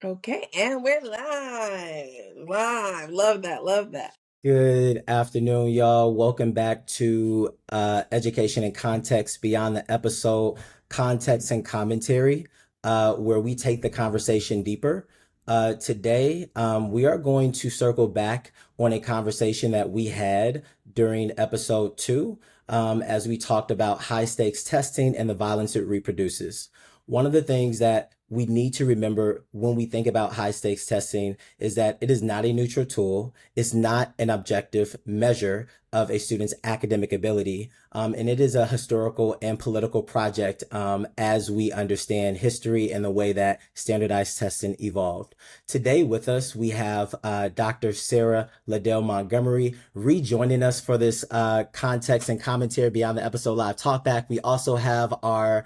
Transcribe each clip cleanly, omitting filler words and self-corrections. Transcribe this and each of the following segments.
Okay, and we're live. Live. Love that. Love that. Good afternoon, y'all. Welcome back to Education in Context Beyond the Episode Context and Commentary, where we take the conversation deeper. Today, we are going to circle back on a conversation that we had during episode 2, as we talked about high stakes testing and the violence it reproduces. One of the things that we need to remember when we think about high stakes testing is that it is not a neutral tool. It's not an objective measure of a student's academic ability. And it is a historical and political project as we understand history and the way that standardized testing evolved. Today with us, we have Dr. Sarah Liddell Montgomery rejoining us for this context and commentary beyond the episode live talkback. We also have our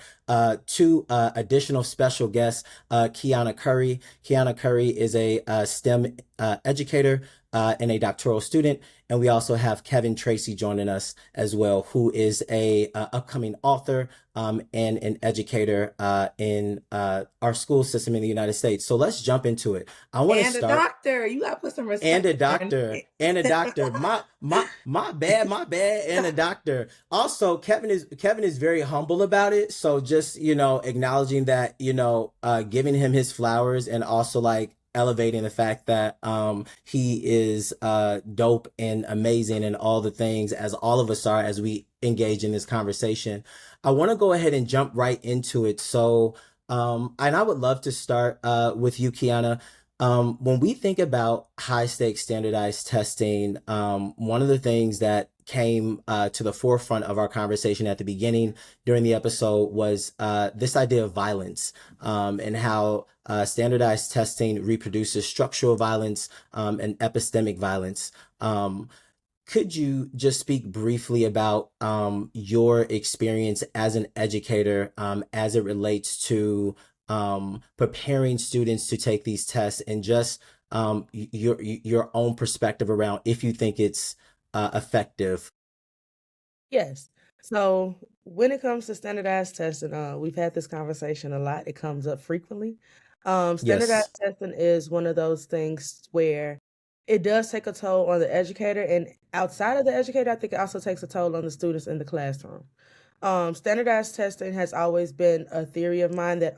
two additional special guests, Kiana Curry. Kiana Curry is a STEM educator and a doctoral student. And we also have Tracy joining us as well, who is a upcoming author and an educator in our school system in the United States. So let's jump into it. I want to And a start. doctor. You gotta put some And respect a on doctor, it. and a doctor. My bad, and a doctor. Also, Kevin is very humble about it. So just, acknowledging that, giving him his flowers and also like elevating the fact that he is dope and amazing and all the things as all of us are as we engage in this conversation. I want to go ahead and jump right into it. So and I would love to start with you, Kiana. When we think about high stakes standardized testing, one of the things that came to the forefront of our conversation at the beginning during the episode was this idea of violence and how standardized testing reproduces structural violence and epistemic violence. Could you just speak briefly about your experience as an educator as it relates to preparing students to take these tests and just your own perspective around if you think it's effective? Yes. So when it comes to standardized testing, we've had this conversation a lot. It comes up frequently. Yes. Standardized testing is one of those things where it does take a toll on the educator, and outside of the educator, I think it also takes a toll on the students in the classroom. Standardized testing has always been a theory of mine that,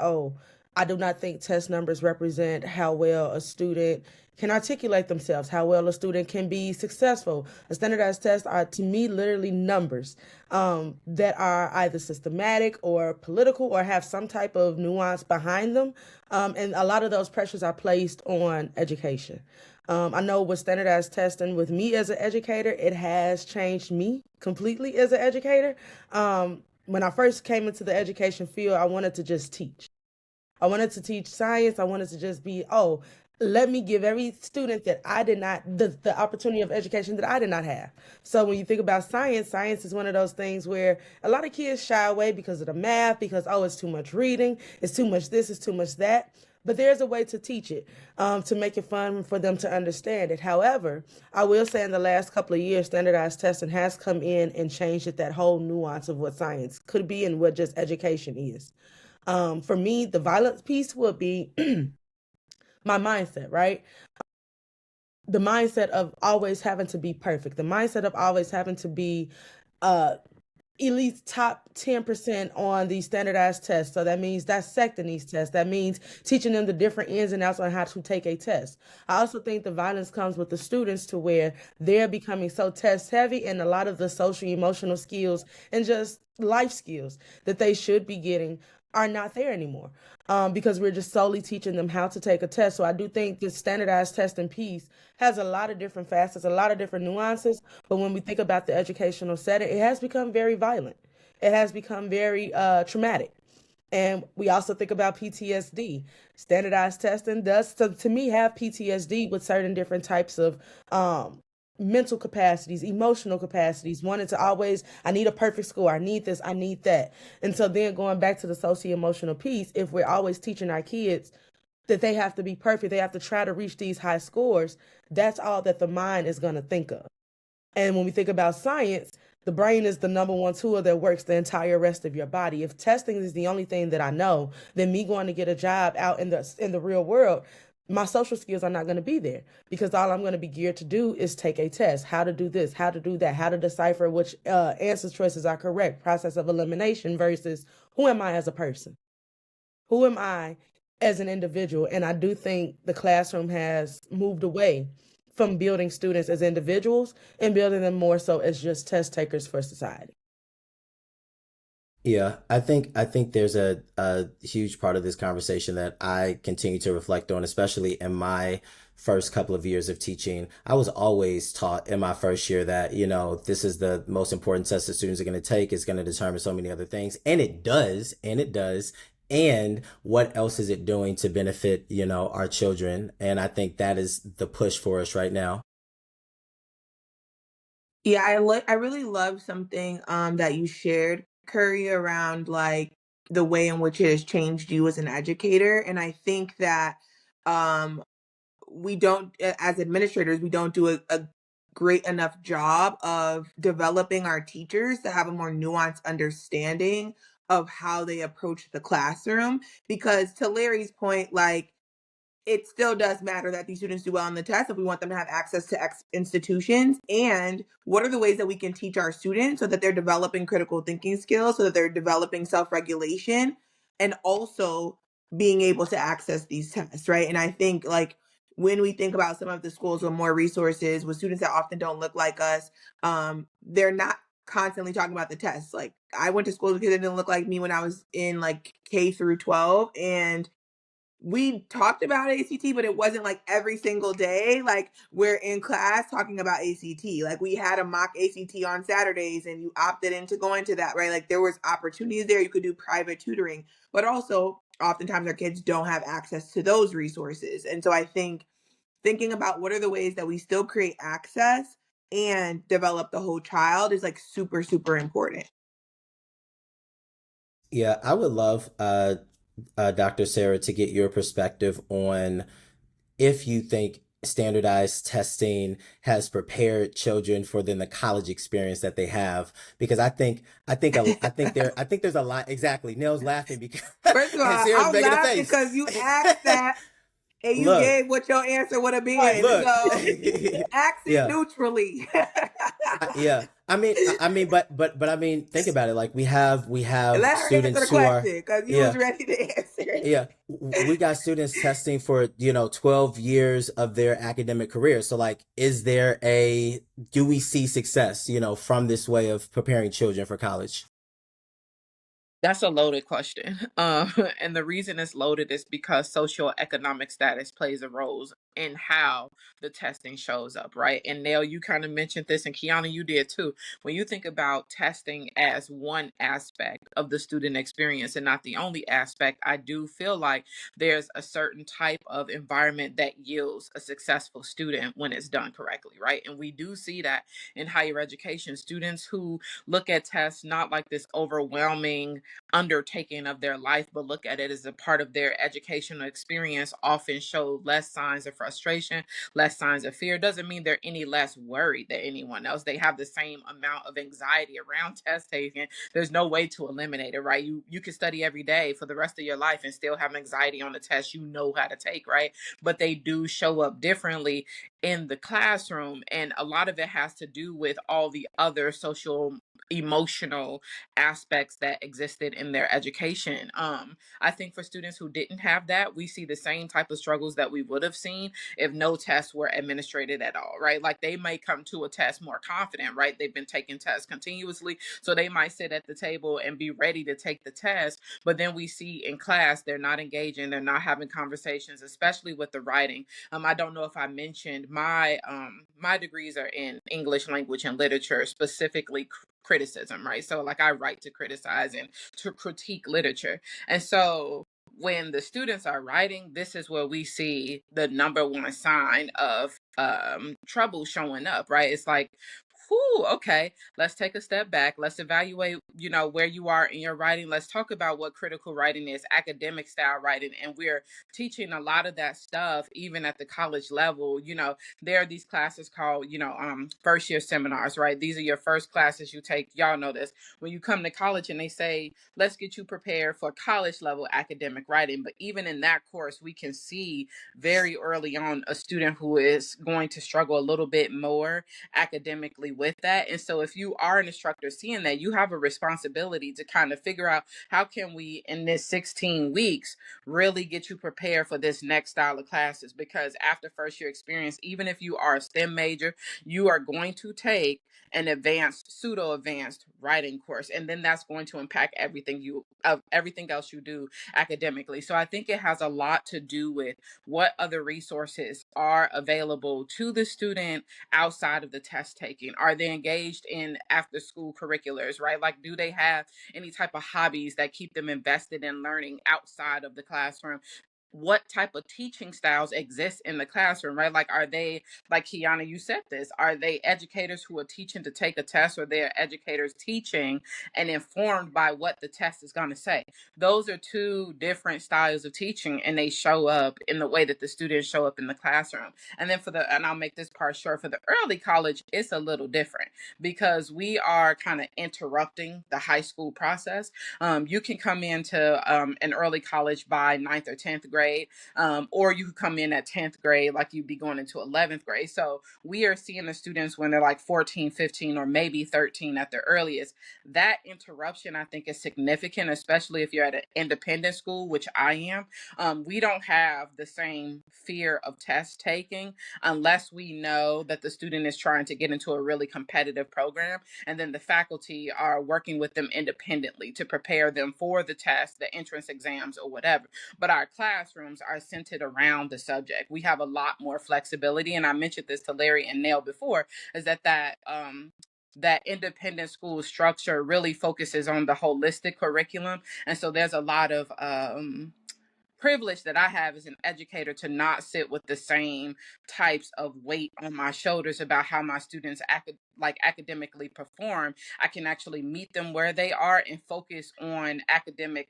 I do not think test numbers represent how well a student can articulate themselves, how well a student can be successful. A standardized test are, to me, literally numbers that are either systematic or political or have some type of nuance behind them. And a lot of those pressures are placed on education. I know with standardized testing, with me as an educator, it has changed me completely as an educator. When I first came into the education field, I wanted to just teach. I wanted to teach science. I wanted to just be, let me give every student that I did not, the opportunity of education that I did not have. So when you think about science, science is one of those things where a lot of kids shy away because of the math, because, it's too much reading, it's too much this, it's too much that. But there's a way to teach it, to make it fun for them to understand it. However, I will say in the last couple of years, standardized testing has come in and changed it, that whole nuance of what science could be and what just education is. For me, the violence piece would be my mindset, right? The mindset of always having to be perfect, the mindset of always having to be elite top 10% on these standardized tests. So that means dissecting these tests. That means teaching them the different ins and outs on how to take a test. I also think the violence comes with the students to where they're becoming so test heavy, and a lot of the social emotional skills and just life skills that they should be getting are not there anymore, because we're just solely teaching them how to take a test. So I do think this standardized testing piece has a lot of different facets, a lot of different nuances. But when we think about the educational setting, it has become very violent. It has become very traumatic. And we also think about PTSD. Standardized testing does, to me, have PTSD with certain different types of mental capacities, emotional capacities, wanting to always, I need a perfect score, I need this, I need that. And so then going back to the socio-emotional piece, if we're always teaching our kids that they have to be perfect, they have to try to reach these high scores, that's all that the mind is going to think of. And when we think about science, the brain is the number one tool that works the entire rest of your body. If testing is the only thing that I know, then me going to get a job out in the real world, my social skills are not going to be there, because all I'm going to be geared to do is take a test, how to do this, how to do that, how to decipher which answer choices are correct, process of elimination, versus who am I as a person? Who am I as an individual? And I do think the classroom has moved away from building students as individuals and building them more so as just test takers for society. Yeah, I think there's a huge part of this conversation that I continue to reflect on, especially in my first couple of years of teaching. I was always taught in my first year that, this is the most important test that students are going to take. It's going to determine so many other things. And it does, and it does. And what else is it doing to benefit, our children? And I think that is the push for us right now. Yeah, I really love something that you shared, Curry, around like the way in which it has changed you as an educator. And I think that um we don't, as administrators, we don't do a great enough job of developing our teachers to have a more nuanced understanding of how they approach the classroom. Because to Larry's point, like, it still does matter that these students do well on the test if we want them to have access to institutions. And what are the ways that we can teach our students so that they're developing critical thinking skills, so that they're developing self-regulation, and also being able to access these tests, right? And I think, like, when we think about some of the schools with more resources, with students that often don't look like us, they're not constantly talking about the tests. Like, I went to school with kids that didn't look like me when I was in like K through 12, and we talked about ACT, but it wasn't like every single day. Like, we're in class talking about ACT. Like, we had a mock ACT on Saturdays and you opted into going to that, right? Like, there was opportunities there. You could do private tutoring, but also oftentimes our kids don't have access to those resources. And so I think thinking about what are the ways that we still create access and develop the whole child is like super, super important. Yeah, I would love, Dr. Sarah, to get your perspective on if you think standardized testing has prepared children for then the college experience that they have. Because I think there's a lot. Exactly. Nell's laughing because First of and all, Sarah's I'm making a laughing face. because you asked that and you Look, gave what your answer would have Right. been. look. So ask it Yeah. neutrally. Yeah. I mean, think about it. Like we have Let her answer the students who are, question because you was yeah. ready to answer. Yeah, we got students testing for, 12 years of their academic career. So like, do we see success, from this way of preparing children for college? That's a loaded question. And the reason it's loaded is because socioeconomic status plays a role in how the testing shows up, right? And Nell, you kind of mentioned this, and Kiana, you did too. When you think about testing as one aspect of the student experience and not the only aspect, I do feel like there's a certain type of environment that yields a successful student when it's done correctly, right? And we do see that in higher education, students who look at tests not like this overwhelming undertaking of their life, but look at it as a part of their educational experience, often show less signs of frustration, less signs of fear. Doesn't mean they're any less worried than anyone else. They have the same amount of anxiety around test taking. There's no way to eliminate it, right? You can study every day for the rest of your life and still have anxiety on the test you know how to take, right? But they do show up differently in the classroom. And a lot of it has to do with all the other social emotional aspects that existed in their education. I think for students who didn't have that, we see the same type of struggles that we would have seen if no tests were administrated at all, right? Like, they may come to a test more confident, right? They've been taking tests continuously, so they might sit at the table and be ready to take the test. But then we see in class, they're not engaging, they're not having conversations, especially with the writing. I don't know if I mentioned my degrees are in English language and literature, specifically criticism, right? So like, I write to criticize and to critique literature. And so when the students are writing, this is where we see the number one sign of trouble showing up, right? It's like, whew, okay, let's take a step back. Let's evaluate, where you are in your writing. Let's talk about what critical writing is, academic style writing. And we're teaching a lot of that stuff, even at the college level. There are these classes called, first year seminars, right? These are your first classes you take. Y'all know this. When you come to college and they say, let's get you prepared for college level academic writing. But even in that course, we can see very early on a student who is going to struggle a little bit more academically with that. And so if you are an instructor seeing that, you have a responsibility to kind of figure out how can we in this 16 weeks really get you prepared for this next style of classes. Because after first year experience, even if you are a STEM major, you are going to take an advanced, pseudo advanced writing course, and then that's going to impact everything else you do academically. So I think it has a lot to do with what other resources are available to the student outside of the test taking. Are they engaged in after school curriculars, right? Like, do they have any type of hobbies that keep them invested in learning outside of the classroom? What type of teaching styles exist in the classroom, right? Like, are they, like Kiana, you said this, are they educators who are teaching to take a test, or they are educators teaching and informed by what the test is going to say? Those are two different styles of teaching, and they show up in the way that the students show up in the classroom. And then and I'll make this part short, for the early college, it's a little different because we are kind of interrupting the high school process. You can come into an early college by 9th or 10th grade, or you could come in at 10th grade, like you'd be going into 11th grade. So we are seeing the students when they're like 14, 15, or maybe 13 at the earliest. That interruption, I think, is significant, especially if you're at an independent school, which I am. We don't have the same fear of test taking unless we know that the student is trying to get into a really competitive program. And then the faculty are working with them independently to prepare them for the test, the entrance exams, or whatever. But our classrooms are centered around the subject. We have a lot more flexibility. And I mentioned this to Larry and Nell before, is that independent school structure really focuses on the holistic curriculum. And so there's a lot of privilege that I have as an educator to not sit with the same types of weight on my shoulders about how my students academically perform. I can actually meet them where they are and focus on academic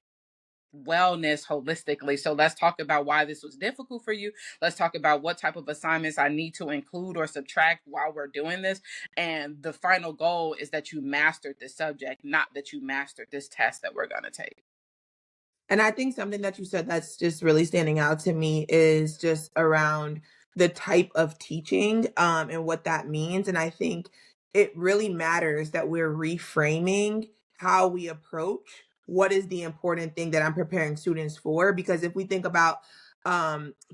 wellness holistically. So let's talk about why this was difficult for you. Let's talk about what type of assignments I need to include or subtract while we're doing this. And the final goal is that you mastered this subject, not that you mastered this test that we're going to take. And I think something that you said that's just really standing out to me is just around the type of teaching and what that means. And I think it really matters that we're reframing how we approach what is the important thing that I'm preparing students for. Because if we think about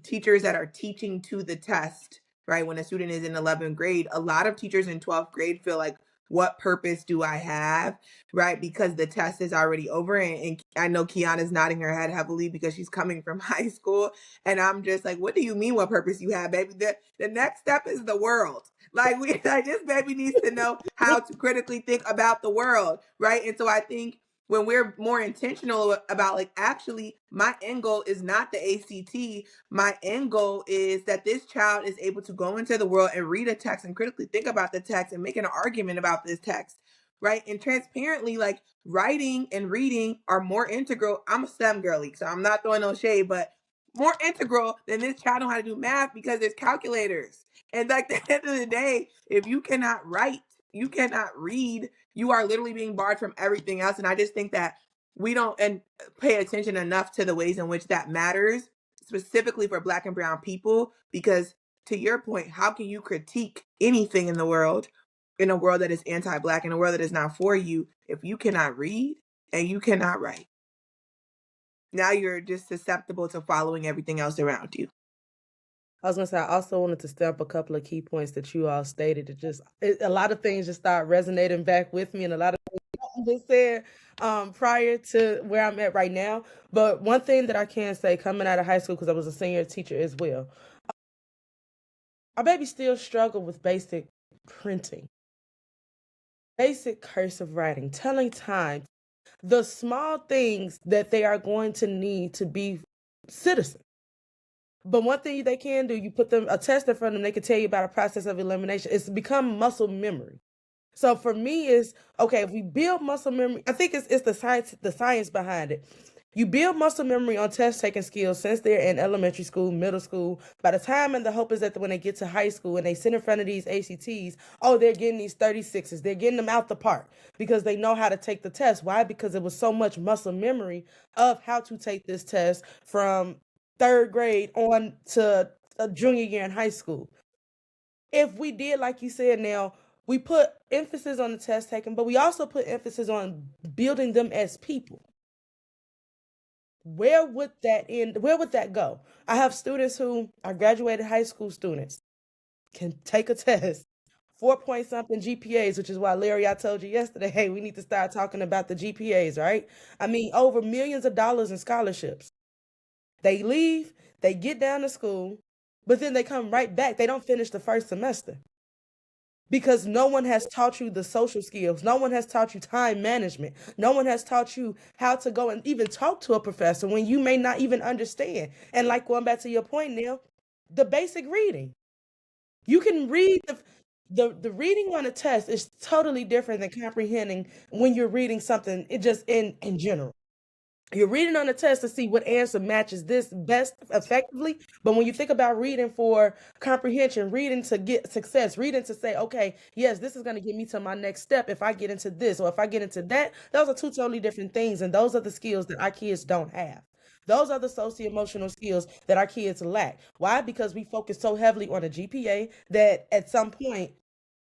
teachers that are teaching to the test, right, when a student is in 11th grade, a lot of teachers in 12th grade feel like, what purpose do I have? Right? Because the test is already over. And I know Kiana's nodding her head heavily because she's coming from high school. And I'm just like, what do you mean what purpose you have, baby? The next step is the world. Like this baby needs to know how to critically think about the world. Right. And so I think when we're more intentional about like, actually, my end goal is not the ACT. My end goal is that this child is able to go into the world and read a text and critically think about the text and make an argument about this text, right? And transparently, like, writing and reading are more integral. I'm a STEM girly, so I'm not throwing no shade, but more integral than this child know how to do math because there's calculators. And like at the end of the day, if you cannot write, you cannot read, you are literally being barred from everything else. And I just think that we don't pay attention enough to the ways in which that matters, specifically for Black and brown people, because to your point, how can you critique anything in the world, in a world that is anti-Black, in a world that is not for you, if you cannot read and you cannot write? Now you're just susceptible to following everything else around you. I was going to say, I also wanted to stamp a couple of key points that you all stated. A lot of things just start resonating back with me, and a lot of things you just said prior to where I'm at right now. But one thing that I can say, coming out of high school, because I was a senior teacher as well, our babies still struggle with basic printing, basic cursive writing, telling time, the small things that they are going to need to be citizens. But one thing they can do, you put them a test in front of them, they can tell you about a process of elimination. It's become muscle memory. So for me, it's okay if we build muscle memory. I think it's the science behind it. You build muscle memory on test taking skills since they're in elementary school, middle school. By the time, and the hope is that when they get to high school and they sit in front of these ACTs, oh, they're getting these 36s. They're getting them out the park because they know how to take the test. Why? Because it was so much muscle memory of how to take this test from third grade on to a junior year in high school. If we did, like you said, now we put emphasis on the test taking, but we also put emphasis on building them as people. Where would that end? Where would that go? I have students who are graduated high school students, can take a test, 4 point something GPAs, which is why, Larry, I told you yesterday, hey, we need to start talking about the GPAs, right? I mean, over millions of dollars in scholarships. They leave, they get down to school, but then they come right back. They don't finish the first semester because no one has taught you the social skills. No one has taught you time management. No one has taught you how to go and even talk to a professor when you may not even understand. And like going back to your point, Neil, the basic reading. You can read the reading on a test is totally different than comprehending when you're reading something, it just in general. You're reading on a test to see what answer matches this best effectively. But when you think about reading for comprehension, reading to get success, reading to say, okay, yes, this is going to get me to my next step if I get into this or if I get into that, those are two totally different things. And those are the skills that our kids don't have. Those are the socio-emotional skills that our kids lack. Why? Because we focus so heavily on a GPA that at some point,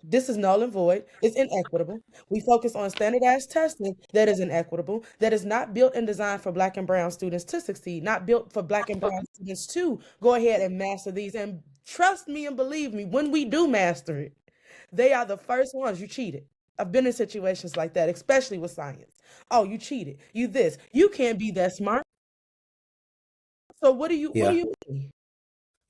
this is null and void. It's inequitable. We focus on standardized testing that is inequitable, that is not built and designed for Black and brown students to succeed, not built for Black and brown students to go ahead and master these. And trust me and believe me, when we do master it, they are the first ones. You cheated. I've been in situations like that, especially with science. Oh, you cheated. You this. You can't be that smart. So what do you Yeah. mean?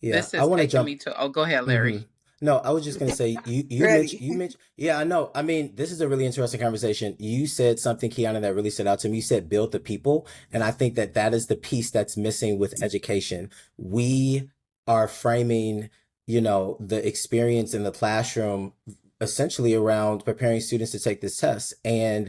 Yeah. This I is want to taking jump. me to, oh, go ahead, Larry. Mm-hmm. No, I was just gonna say Ready. you mentioned yeah, I know. I mean, this is a really interesting conversation. You said something, Kiana, that really stood out to me. You said build the people, and I think that that is the piece that's missing with education. We are framing, the experience in the classroom essentially around preparing students to take this test. And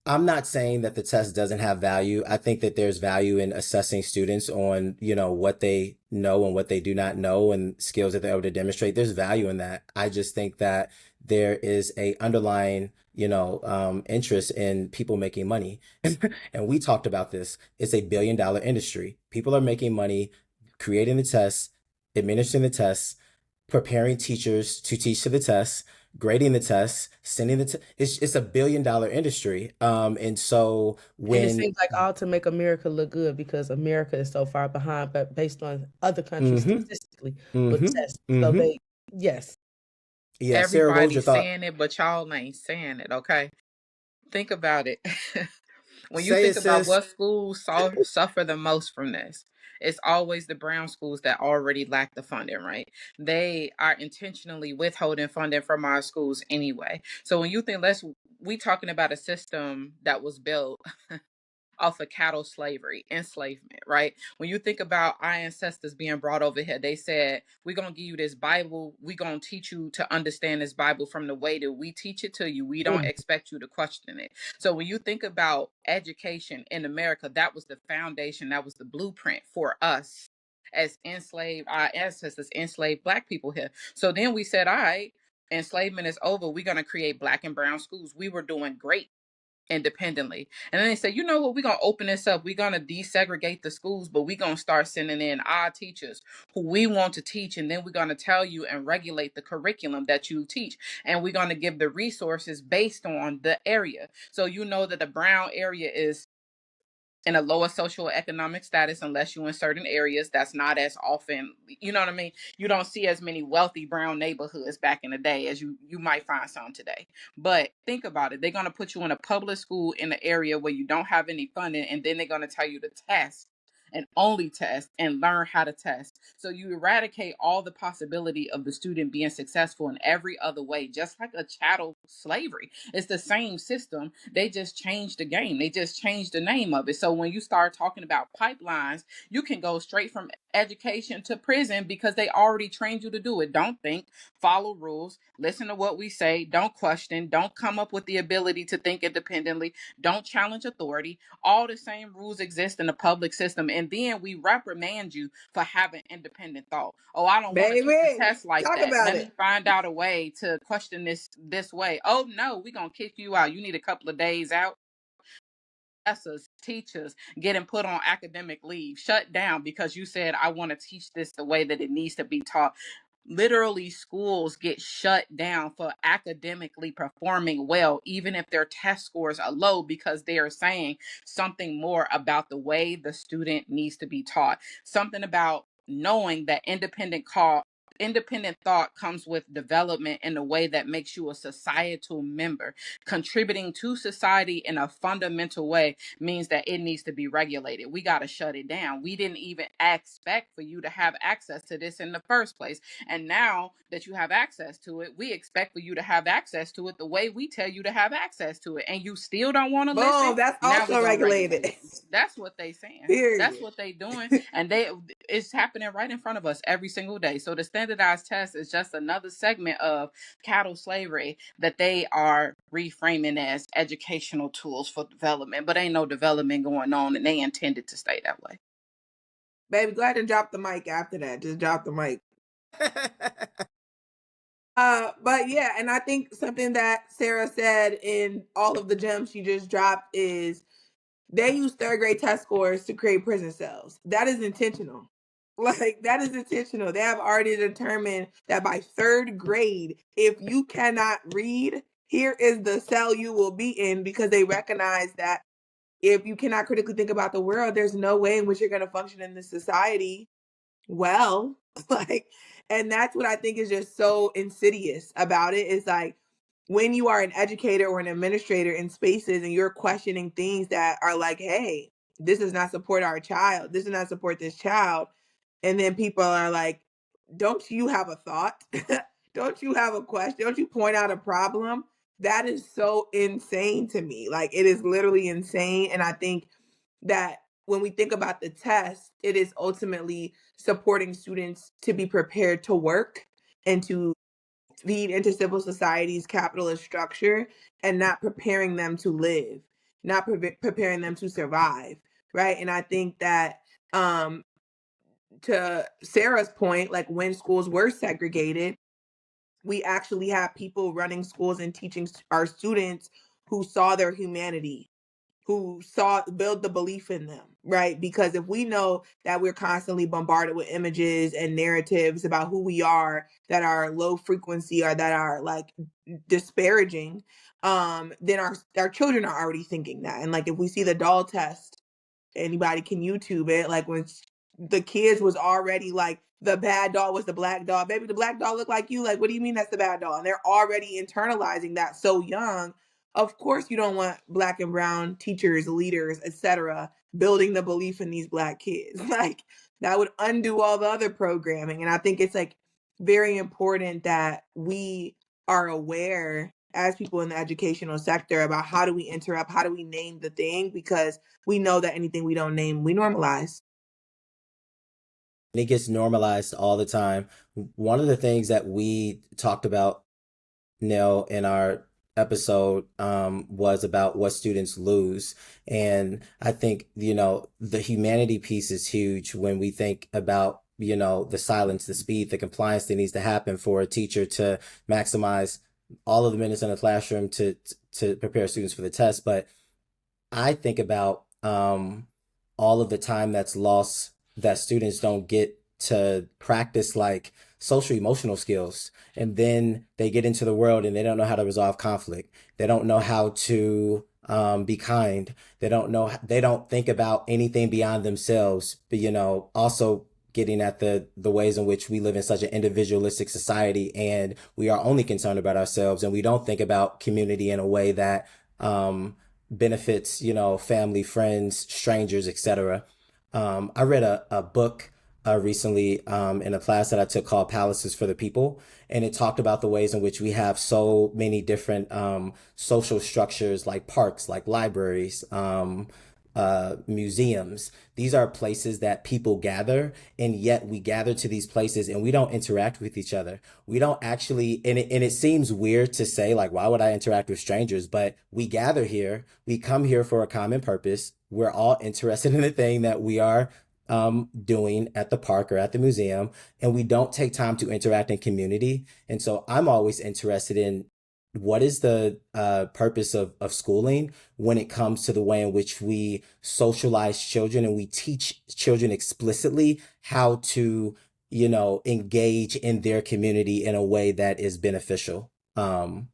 I'm not saying that the test doesn't have value. I think that there's value in assessing students on, what they know and what they do not know and skills that they're able to demonstrate. There's value in that. I just think that there is a underlying, interest in people making money. And we talked about this. It's $1 billion industry. People are making money, creating the tests, administering the tests, preparing teachers to teach to the test, grading the tests, sending the it's $1 billion industry. And so And it when seems like all to make America look good because America is so far behind, but based on other countries mm-hmm, statistically with mm-hmm, tests. So mm-hmm. yes. Yeah, Sarah, what was your Everybody's thought? saying it, but y'all ain't saying it, okay? Think about it. When you Say it, think about sis. what schools suffer the most from this, it's always the brown schools that already lack the funding, right? They are intentionally withholding funding from our schools anyway. So when you think, we talking about a system that was built off of cattle slavery, enslavement, right? When you think about our ancestors being brought over here, they said, we're going to give you this Bible. We're going to teach you to understand this Bible from the way that we teach it to you. We don't Mm. expect you to question it. So when you think about education in America, that was the foundation, that was the blueprint for us as enslaved, our ancestors enslaved Black people here. So then we said, all right, enslavement is over. We're going to create Black and brown schools. We were doing great independently. And then they say, you know what, we're going to open this up. We're going to desegregate the schools, but we're going to start sending in our teachers who we want to teach. And then we're going to tell you and regulate the curriculum that you teach. And we're going to give the resources based on the area. So you know that the brown area is in a lower social economic status unless you're in certain areas. That's not as often, you know what I mean? You don't see as many wealthy brown neighborhoods back in the day as you might find some today. But think about it. They're going to put you in a public school in an area where you don't have any funding, and then they're going to tell you to test and only test and learn how to test. So you eradicate all the possibility of the student being successful in every other way, just like a chattel slavery. It's the same system. They just changed the game. They just changed the name of it. So when you start talking about pipelines, you can go straight from education to prison because they already trained you to do it. Don't think, follow rules, listen to what we say, don't question, don't come up with the ability to think independently, don't challenge authority. All the same rules exist in the public system. And then we reprimand you for having independent thought. Oh, I don't want to take the Baby, test like talk that. about Let it. me find out a way to question this way. Oh no, we're gonna kick you out. You need a couple of days out. Professors, teachers getting put on academic leave, shut down because you said, I want to teach this the way that it needs to be taught. Literally, schools get shut down for academically performing well, even if their test scores are low, because they are saying something more about the way the student needs to be taught. Something about knowing that independent thought comes with development in a way that makes you a societal member. Contributing to society in a fundamental way means that it needs to be regulated. We got to shut it down. We didn't even expect for you to have access to this in the first place. And now that you have access to it, we expect for you to have access to it the way we tell you to have access to it. And you still don't want to listen. Boom, that's Now we're also going to regulated. regulate it. That's what they saying. That's Period. what they doing. And it's happening right in front of us every single day. So the standardized test is just another segment of chattel slavery that they are reframing as educational tools for development. But ain't no development going on, and they intended to stay that way. Baby, go ahead and drop the mic after that. Just drop the mic. But yeah, and I think something that Sarah said in all of the gems she just dropped is they use third grade test scores to create prison cells. That is intentional. Like, that is intentional. They have already determined that by third grade, if you cannot read, here is the cell you will be in, because they recognize that if you cannot critically think about the world, there's no way in which you're going to function in this society well. Like, and that's what I think is just so insidious about it, is like, when you are an educator or an administrator in spaces and you're questioning things that are like, hey, this does not support our child, this does not support this child, and then people are like, don't you have a thought? Don't you have a question? Don't you point out a problem? That is so insane to me. Like, it is literally insane. And I think that when we think about the test, it is ultimately supporting students to be prepared to work and to feed into civil society's capitalist structure, and not preparing them to live, not preparing them to survive, right? And I think that, to Sarah's point, like, when schools were segregated, we actually have people running schools and teaching our students who saw their humanity, who saw build the belief in them, right? Because if we know that we're constantly bombarded with images and narratives about who we are that are low frequency or that are like disparaging, then our children are already thinking that. And like, if we see the doll test, anybody can YouTube it, like when the kids was already like, the bad doll was the black doll. Baby, the black doll look like you. Like, what do you mean that's the bad doll? And they're already internalizing that so young. Of course you don't want black and brown teachers, leaders, etc., building the belief in these black kids. Like, that would undo all the other programming. And I think it's like very important that we are aware as people in the educational sector about how do we interrupt, how do we name the thing, because we know that anything we don't name, we normalize. And it gets normalized all the time. One of the things that we talked about, Nell, in our episode was about what students lose. And I think, the humanity piece is huge when we think about, the silence, the speed, the compliance that needs to happen for a teacher to maximize all of the minutes in the classroom to prepare students for the test. But I think about all of the time that's lost that students don't get to practice like social emotional skills. And then they get into the world and they don't know how to resolve conflict. They don't know how to be kind. They don't think about anything beyond themselves. But, also getting at the ways in which we live in such an individualistic society, and we are only concerned about ourselves, and we don't think about community in a way that benefits, family, friends, strangers, etc. I read a book recently in a class that I took called Palaces for the People, and it talked about the ways in which we have so many different social structures, like parks, like libraries, museums. These are places that people gather, and yet we gather to these places and we don't interact with each other. We don't actually, and it seems weird to say, like, why would I interact with strangers? But we gather here, we come here for a common purpose. We're all interested in the thing that we are doing at the park or at the museum, and we don't take time to interact in community. And so I'm always interested in what is the purpose of schooling when it comes to the way in which we socialize children and we teach children explicitly how to, engage in their community in a way that is beneficial. I'm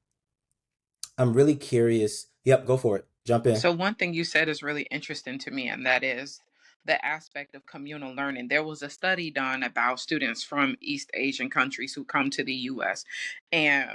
really curious. Yep, go for it. Jump in. So one thing you said is really interesting to me, and that is the aspect of communal learning. There was a study done about students from East Asian countries who come to the U.S. And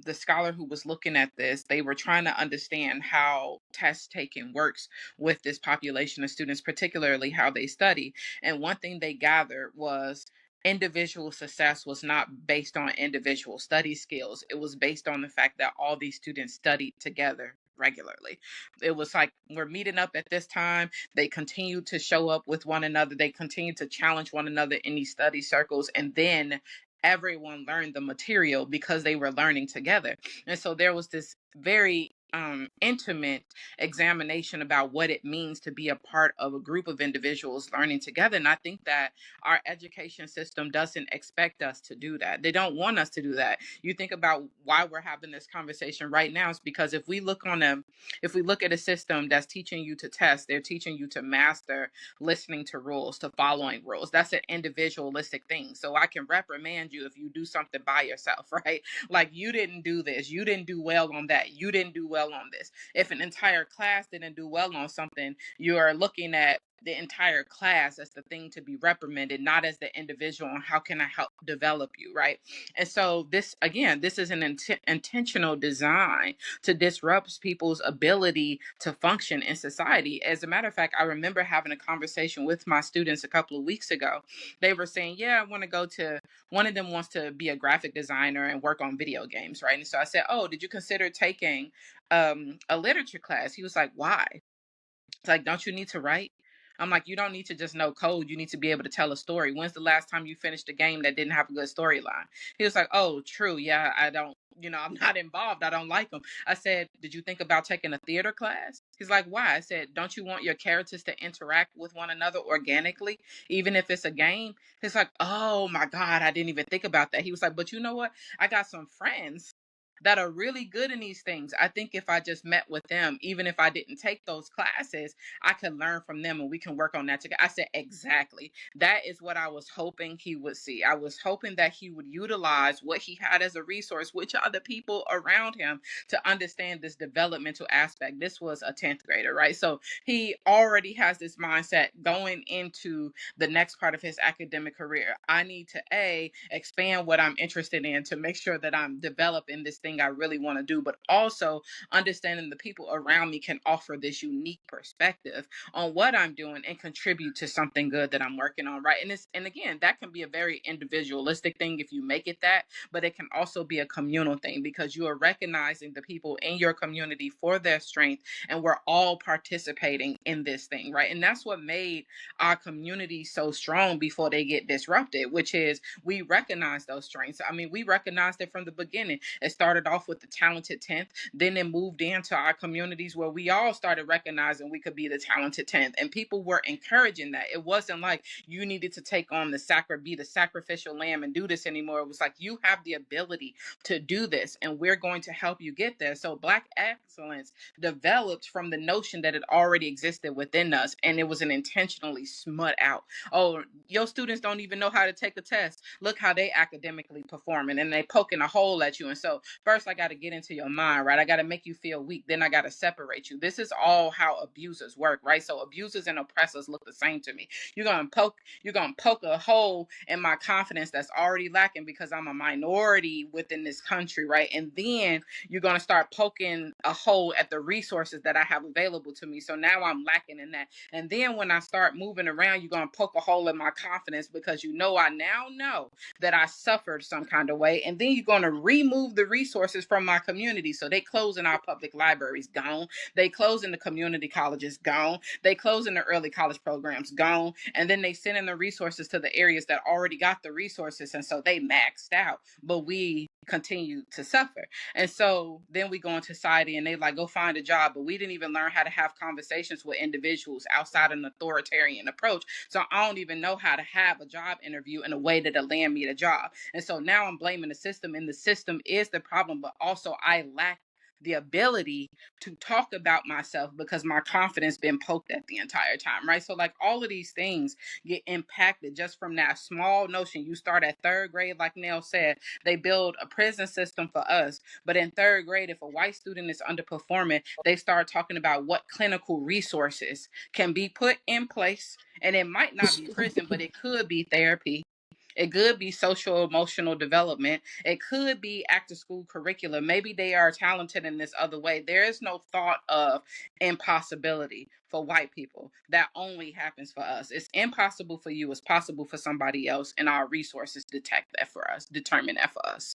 the scholar who was looking at this, they were trying to understand how test taking works with this population of students, particularly how they study. And one thing they gathered was individual success was not based on individual study skills. It was based on the fact that all these students studied together regularly. It was like, we're meeting up at this time. They continue to show up with one another. They continue to challenge one another in these study circles. And then everyone learned the material because they were learning together. And so there was this very intimate examination about what it means to be a part of a group of individuals learning together. And I think that our education system doesn't expect us to do that. They don't want us to do that. You think about why we're having this conversation right now. It's because if we look at a system that's teaching you to test, they're teaching you to master listening to rules, to following rules. That's an individualistic thing. So I can reprimand you if you do something by yourself, right? Like, you didn't do this, you didn't do well on that, you didn't do well on this. If an entire class didn't do well on something, you are looking at the entire class as the thing to be reprimanded, not as the individual, and how can I help develop you, right? And so this is an intentional design to disrupt people's ability to function in society. As a matter of fact, I remember having a conversation with my students a couple of weeks ago. They were saying, yeah, I want to go to, one of them wants to be a graphic designer and work on video games, right? And so I said, oh, did you consider taking a literature class? He was like, why? It's like, don't you need to write? I'm like, you don't need to just know code. You need to be able to tell a story. When's the last time you finished a game that didn't have a good storyline? He was like, oh, true. Yeah, I don't, I'm not involved. I don't like them. I said, did you think about taking a theater class? He's like, why? I said, don't you want your characters to interact with one another organically, even if it's a game? He's like, oh my God, I didn't even think about that. He was like, but you know what? I got some friends that are really good in these things. I think if I just met with them, even if I didn't take those classes, I could learn from them and we can work on that together. I said, exactly. That is what I was hoping he would see. I was hoping that he would utilize what he had as a resource, which are the people around him, to understand this developmental aspect. This was a 10th grader, right? So he already has this mindset going into the next part of his academic career. I need to expand what I'm interested in to make sure that I'm developing this thing I really want to do, but also understanding the people around me can offer this unique perspective on what I'm doing and contribute to something good that I'm working on, right? And again, that can be a very individualistic thing if you make it that, but it can also be a communal thing because you are recognizing the people in your community for their strength, and we're all participating in this thing, right? And that's what made our community so strong before they get disrupted, which is we recognize those strengths. I mean, we recognized it from the beginning. It started off with the talented 10th, then it moved into our communities where we all started recognizing we could be the talented 10th, and people were encouraging that. It wasn't like you needed to take on be the sacrificial lamb and do this anymore. It was like, you have the ability to do this, and we're going to help you get there. So Black excellence developed from the notion that it already existed within us, and it was an intentionally smut out. Oh, your students don't even know how to take a test. Look how they academically performing, and they poking a hole at you. And so first I got to get into your mind, right? I got to make you feel weak. Then I got to separate you. This is all how abusers work, right? So abusers and oppressors look the same to me. You're going to poke a hole in my confidence that's already lacking because I'm a minority within this country, right? And then you're going to start poking a hole at the resources that I have available to me. So now I'm lacking in that. And then when I start moving around, you're going to poke a hole in my confidence because I now know that I suffered some kind of way. And then you're going to remove the resources resources from my community. So they closing our public libraries, gone. They closing the community colleges, gone. They closing the early college programs, gone. And then they sending the resources to the areas that already got the resources. And so they maxed out, but we continue to suffer. And so then we go into society and they like, go find a job, but we didn't even learn how to have conversations with individuals outside an authoritarian approach. So I don't even know how to have a job interview in a way that'll land me the job. And so now I'm blaming the system, and the system is the problem, but also I lack the ability to talk about myself because my confidence been poked at the entire time, right? So like all of these things get impacted just from that small notion. You start at third grade, like Neil said, they build a prison system for us. But in third grade, if a white student is underperforming, they start talking about what clinical resources can be put in place. And it might not be prison, but it could be therapy. It could be social emotional development. It could be after school curriculum. Maybe they are talented in this other way. There is no thought of impossibility for white people. That only happens for us. It's impossible for you. It's possible for somebody else. And our resources detect that for us, determine that for us.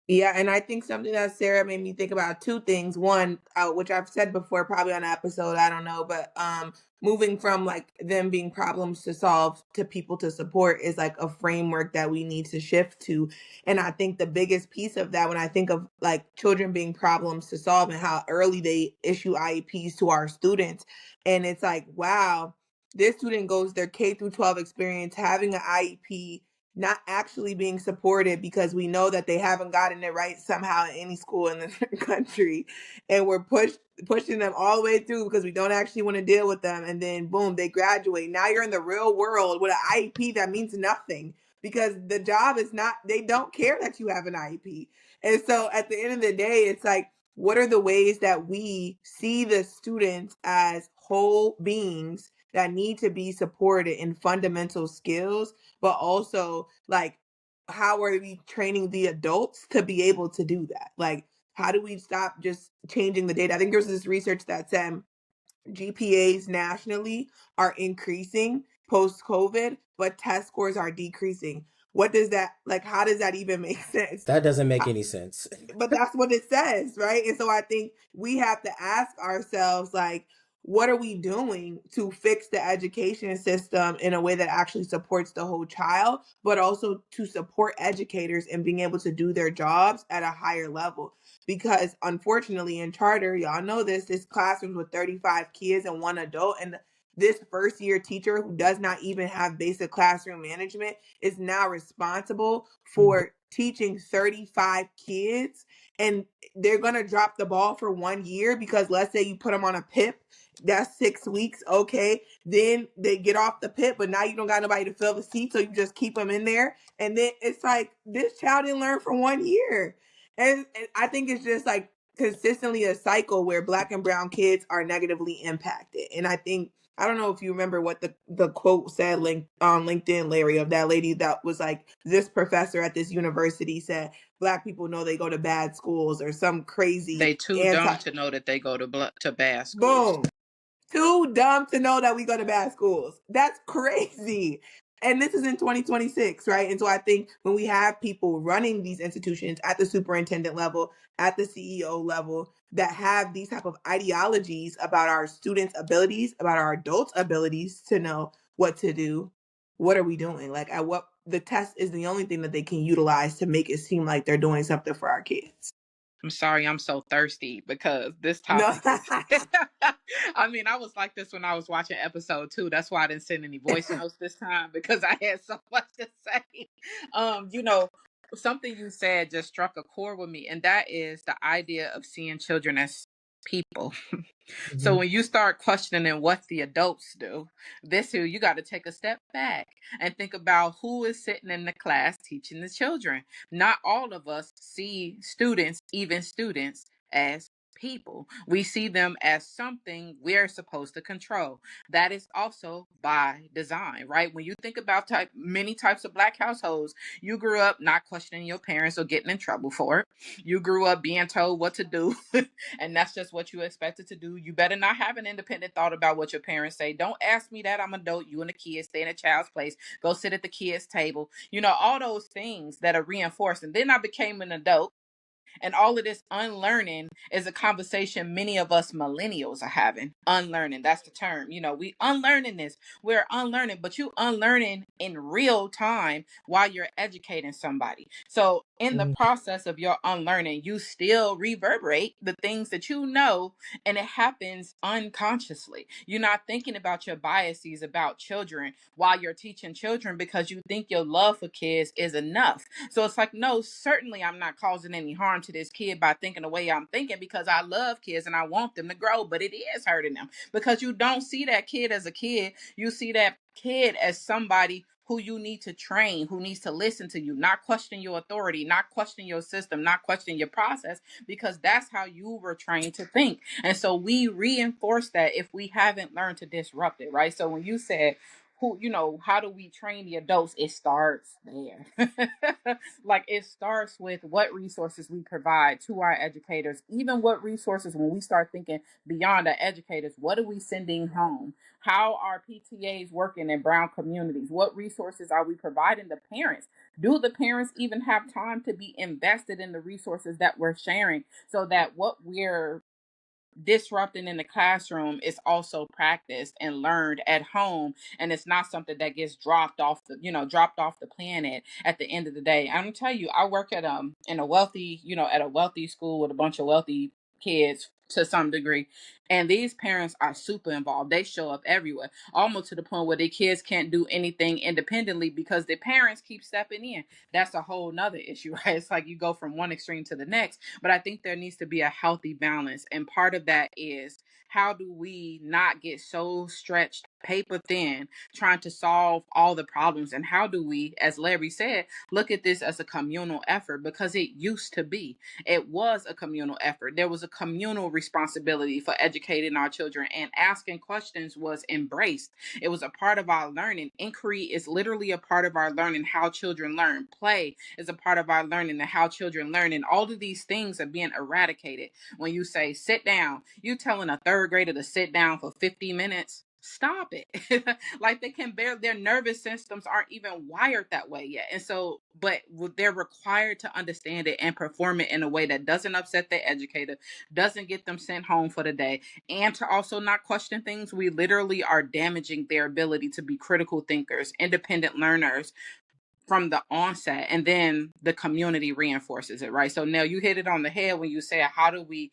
Yeah, and I think something that Sarah made me think about two things. One, which I've said before, probably on an episode, I don't know, but moving from like them being problems to solve to people to support is like a framework that we need to shift to. And I think the biggest piece of that, when I think of like children being problems to solve and how early they issue IEPs to our students, and it's like, wow, this student goes their K through 12 experience having an IEP, not actually being supported because we know that they haven't gotten it right somehow in any school in the country, and we're pushing them all the way through because we don't actually want to deal with them, and then boom, they graduate. Now you're in the real world with an IEP that means nothing because the job is not, they don't care that you have an IEP. And so at the end of the day, it's like, what are the ways that we see the students as whole beings that need to be supported in fundamental skills, but also like how are we training the adults to be able to do that? Like how do we stop just changing the data? I think there was this research that said GPAs nationally are increasing post COVID, but test scores are decreasing. What does that, like, how does that even make sense? That doesn't make any sense. But that's what it says, right? And so I think we have to ask ourselves, like, what are we doing to fix the education system in a way that actually supports the whole child, but also to support educators in being able to do their jobs at a higher level? Because unfortunately in charter, y'all know this classrooms with 35 kids and one adult, and this first year teacher who does not even have basic classroom management is now responsible for teaching 35 kids, and they're going to drop the ball for 1 year because let's say you put them on a PIP, that's 6 weeks. Okay, then they get off the PIP, but now you don't got nobody to fill the seat, so you just keep them in there, and then it's like this child didn't learn for 1 year. And I think it's just like consistently a cycle where Black and brown kids are negatively impacted. And I think, I don't know if you remember what the quote said on LinkedIn, Larry, of that lady that was like, this professor at this university said Black people know they go to bad schools, or some crazy They too dumb to know that they go to bad schools. boom, too dumb to know that we go to bad schools. That's crazy. And this is in 2026, right? And so I think when we have people running these institutions at the superintendent level, at the CEO level, that have these type of ideologies about our students' abilities, about our adults' abilities to know what to do, what are we doing? Like, at what, the test is the only thing that they can utilize to make it seem like they're doing something for our kids. I'm sorry, I'm so thirsty because this No. topic is I mean, I was like this when I was watching episode 2. That's why I didn't send any voice notes this time, because I had so much to say. You know, something you said just struck a chord with me, and that is the idea of seeing children as people. So when you start questioning what the adults do, you got to take a step back and think about who is sitting in the class teaching the children. Not all of us see students, even students, as people. We see them as something we're supposed to control. That is also by design, right? When you think about many types of Black households, you grew up not questioning your parents or getting in trouble for it. You grew up being told what to do, and that's just what you expected to do. You better not have an independent thought about what your parents say. Don't ask me that. I'm an adult. You and the kids stay in a child's place. Go sit at the kids' table. You know, all those things that are reinforced. And then I became an adult, And all of this unlearning is a conversation many of us millennials are having. Unlearning, that's the term. We unlearning this. We're unlearning, but you unlearning in real time while you're educating somebody. So in the process of your unlearning, you still reverberate the things that you know, and it happens unconsciously. You're not thinking about your biases about children while you're teaching children because you think your love for kids is enough. So it's like, no, certainly I'm not causing any harm to this kid by thinking the way I'm thinking because I love kids and I want them to grow, but it is hurting them because you don't see that kid as a kid. You see that kid as somebody who you need to train, who needs to listen to you, not question your authority, not question your system, not question your process, because that's how you were trained to think. And so we reinforce that if we haven't learned to disrupt it, right? So when you said, how do we train the adults? It starts there. Like it starts with what resources we provide to our educators, even what resources, when we start thinking beyond our educators, what are we sending home? How are PTAs working in Brown communities? What resources are we providing the parents? Do the parents even have time to be invested in the resources that we're sharing so that what we're disrupting in the classroom is also practiced and learned at home, and it's not something that gets dropped off the planet at the end of the day? I'm gonna tell you, I work at in a wealthy, at a wealthy school with a bunch of wealthy kids to some degree, and these parents are super involved. They show up everywhere, almost to the point where their kids can't do anything independently because their parents keep stepping in. That's a whole nother issue, right? It's like you go from one extreme to the next. But I think there needs to be a healthy balance. And part of that is, how do we not get so stretched paper thin trying to solve all the problems? And how do we, as Larry said, look at this as a communal effort? Because it used to be. It was a communal effort. There was a communal responsibility for educating our children, and asking questions was embraced. It was a part of our learning. Inquiry is literally a part of our learning, how children learn. Play is a part of our learning and how children learn. And all of these things are being eradicated. When you say sit down, you telling a third grader to sit down for 50 minutes. Stop it. Like they can bear, their nervous systems aren't even wired that way yet. And so, but they're required to understand it and perform it in a way that doesn't upset the educator, doesn't get them sent home for the day, and to also not question things. We literally are damaging their ability to be critical thinkers, independent learners from the onset, and then the community reinforces it, right? So now you hit it on the head when you say, how do we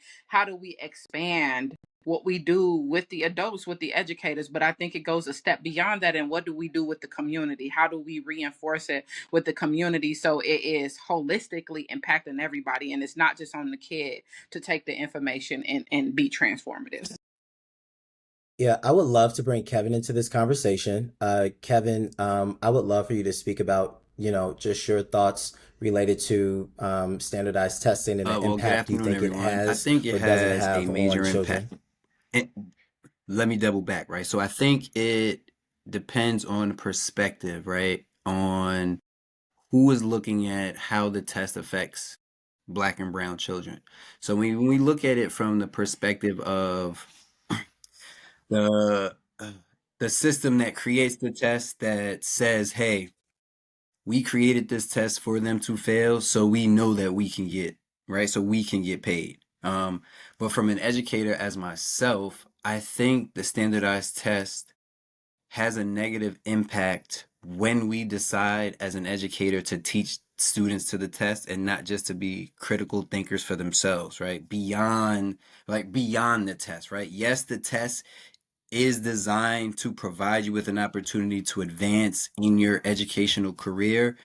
expand what we do with the adults, with the educators? But I think it goes a step beyond that. And what do we do with the community? How do we reinforce it with the community so it is holistically impacting everybody, and it's not just on the kid to take the information and be transformative? Yeah, I would love to bring Kevin into this conversation. Kevin, I would love for you to speak about, just your thoughts related to standardized testing and the Well, good impact you afternoon, think it everyone. I has think it or doesn't has a have major on impact. children. And let me double back, right? So I think it depends on perspective, right? On who is looking at how the test affects Black and brown children. So when we look at it from the perspective of the the system that creates the test, that says, hey, we created this test for them to fail, so we know that we can get, right? So we can get paid. But from an educator as myself, I think the standardized test has a negative impact when we decide as an educator to teach students to the test and not just to be critical thinkers for themselves, right? Beyond the test, right? Yes, the test is designed to provide you with an opportunity to advance in your educational career,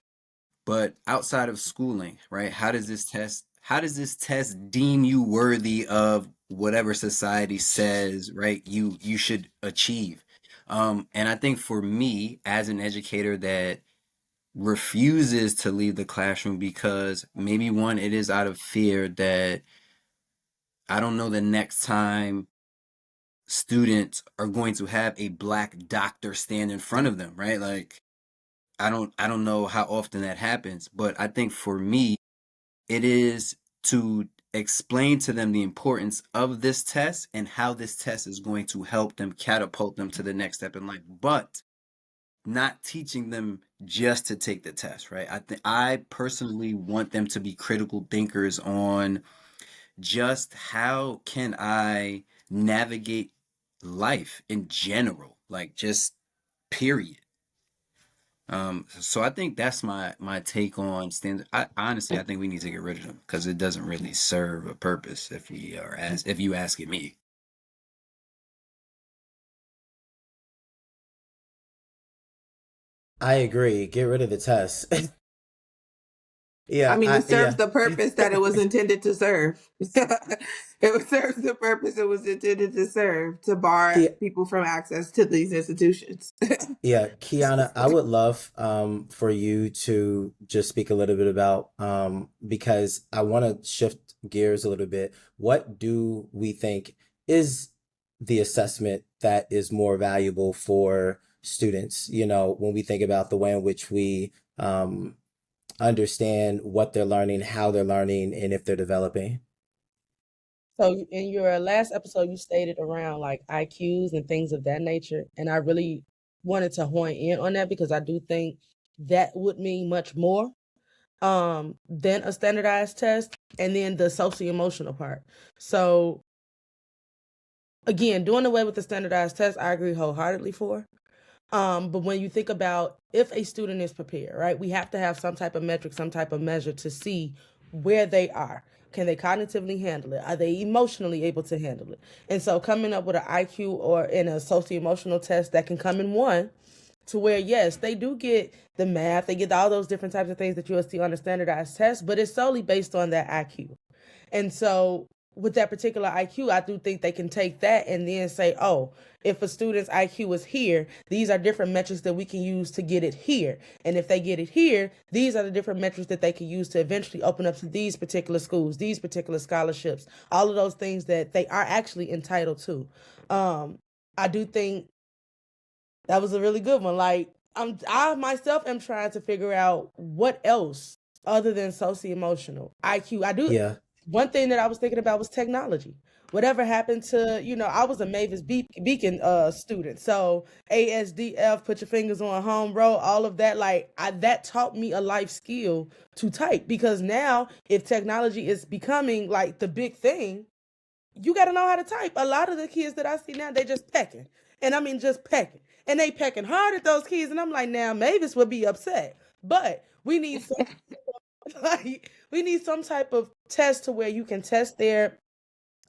but outside of schooling, right? How does this test deem you worthy of whatever society says, right? You should achieve. And I think for me as an educator that refuses to leave the classroom because maybe one, it is out of fear that I don't know the next time students are going to have a Black doctor stand in front of them, right? Like I don't know how often that happens, but I think for me it is to explain to them the importance of this test and how this test is going to help them catapult them to the next step in life. But not teaching them just to take the test, right? I personally want them to be critical thinkers on just how can I navigate life in general, like just period. So I think that's my take on standard. I think we need to get rid of them because it doesn't really serve a purpose if you ask it me. I agree. Get rid of the test. Yeah, I mean, it serves the purpose that it was intended to serve. It serves the purpose it was intended to serve, to bar people from access to these institutions. Yeah, Kiana, I would love for you to just speak a little bit about because I want to shift gears a little bit. What do we think is the assessment that is more valuable for students? You know, when we think about the way in which we understand what they're learning, how they're learning, and if they're developing. So in your last episode, you stated around like IQs and things of that nature. And I really wanted to hone in on that because I do think that would mean much more than a standardized test, and then the socio-emotional part. So again, doing away with the standardized test, I agree wholeheartedly for. But when you think about if a student is prepared, right, we have to have some type of metric, some type of measure to see where they are. Can they cognitively handle it? Are they emotionally able to handle it? And so coming up with an IQ or in a socio-emotional test that can come in one, to where, yes, they do get the math, they get all those different types of things that you'll see on a standardized test, but it's solely based on that IQ. And so with that particular IQ, I do think they can take that and then say, oh, if a student's IQ is here, these are different metrics that we can use to get it here. And if they get it here, these are the different metrics that they can use to eventually open up to these particular schools, these particular scholarships, all of those things that they are actually entitled to. I do think that was a really good one. Like, I myself am trying to figure out what else other than socio-emotional IQ. Yeah. One thing that I was thinking about was technology. Whatever happened to, I was a Mavis Beacon student. So ASDF, put your fingers on home row, all of that. Like, that taught me a life skill to type, because now if technology is becoming like the big thing, you got to know how to type. A lot of the kids that I see now, they just pecking. And I mean, just pecking. And they pecking hard at those kids. And I'm like, now Mavis would be upset. But we need some, we need some type of test to where you can test their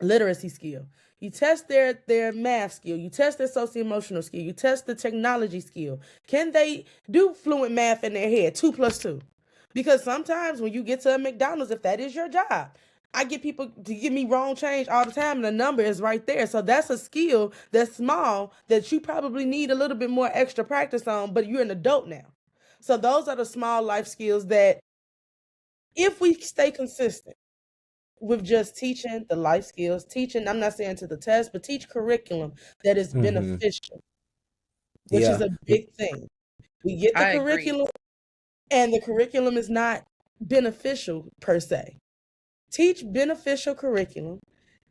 literacy skill. You test their math skill. You test their socio-emotional skill. You test the technology skill. Can they do fluent math in their head, 2 + 2? Because sometimes when you get to a McDonald's, if that is your job, I get people to give me wrong change all the time, and the number is right there. So that's a skill that's small that you probably need a little bit more extra practice on, but you're an adult now. So those are the small life skills that, if we stay consistent with just teaching the life skills, teaching, I'm not saying to the test, but teach curriculum that is beneficial, which is a big thing. We get the curriculum, and the curriculum is not beneficial per se. Teach beneficial curriculum,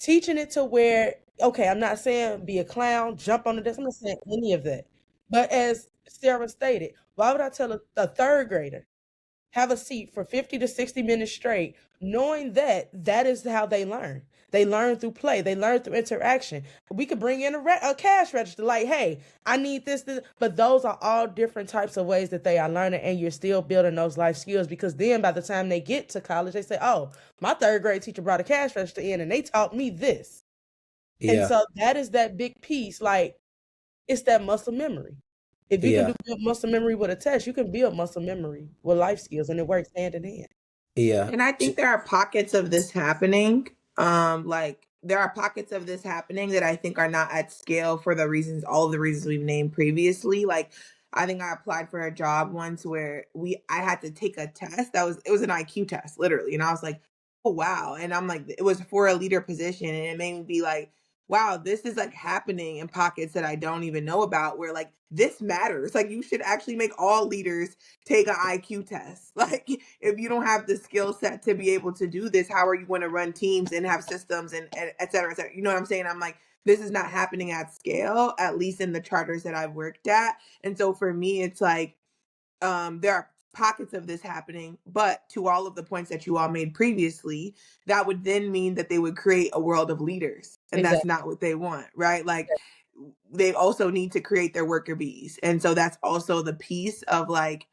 teaching it to where, okay, I'm not saying be a clown, jump on the desk, I'm not saying any of that. But as Sarah stated, why would I tell a third grader, have a seat for 50 to 60 minutes straight, knowing that that is how they learn? They learn through play. They learn through interaction. We could bring in a cash register, like, hey, I need this. But those are all different types of ways that they are learning, and you're still building those life skills, because then by the time they get to college, they say, oh, my third grade teacher brought a cash register in and they taught me this. Yeah. And so that is that big piece. Like, it's that muscle memory. If you can do muscle memory with a test, you can build muscle memory with life skills, and it works hand in hand. Yeah. And I think there are pockets of this happening. There are pockets of this happening that I think are not at scale for all of the reasons we've named previously. Like, I think I applied for a job once where I had to take a test. It was an IQ test, literally. And I was like, oh, wow. And I'm like, it was for a leader position. And it made me be like, wow, this is like happening in pockets that I don't even know about, where like this matters. Like, you should actually make all leaders take an IQ test. Like, if you don't have the skill set to be able to do this, how are you going to run teams and have systems and et cetera, et cetera? You know what I'm saying? I'm like, this is not happening at scale, at least in the charters that I've worked at. And so for me, it's like, there are pockets of this happening, but to all of the points that you all made previously, that would then mean that they would create a world of leaders. And that's Exactly. not what they want, right? Like, they also need to create their worker bees. And so that's also the piece of like,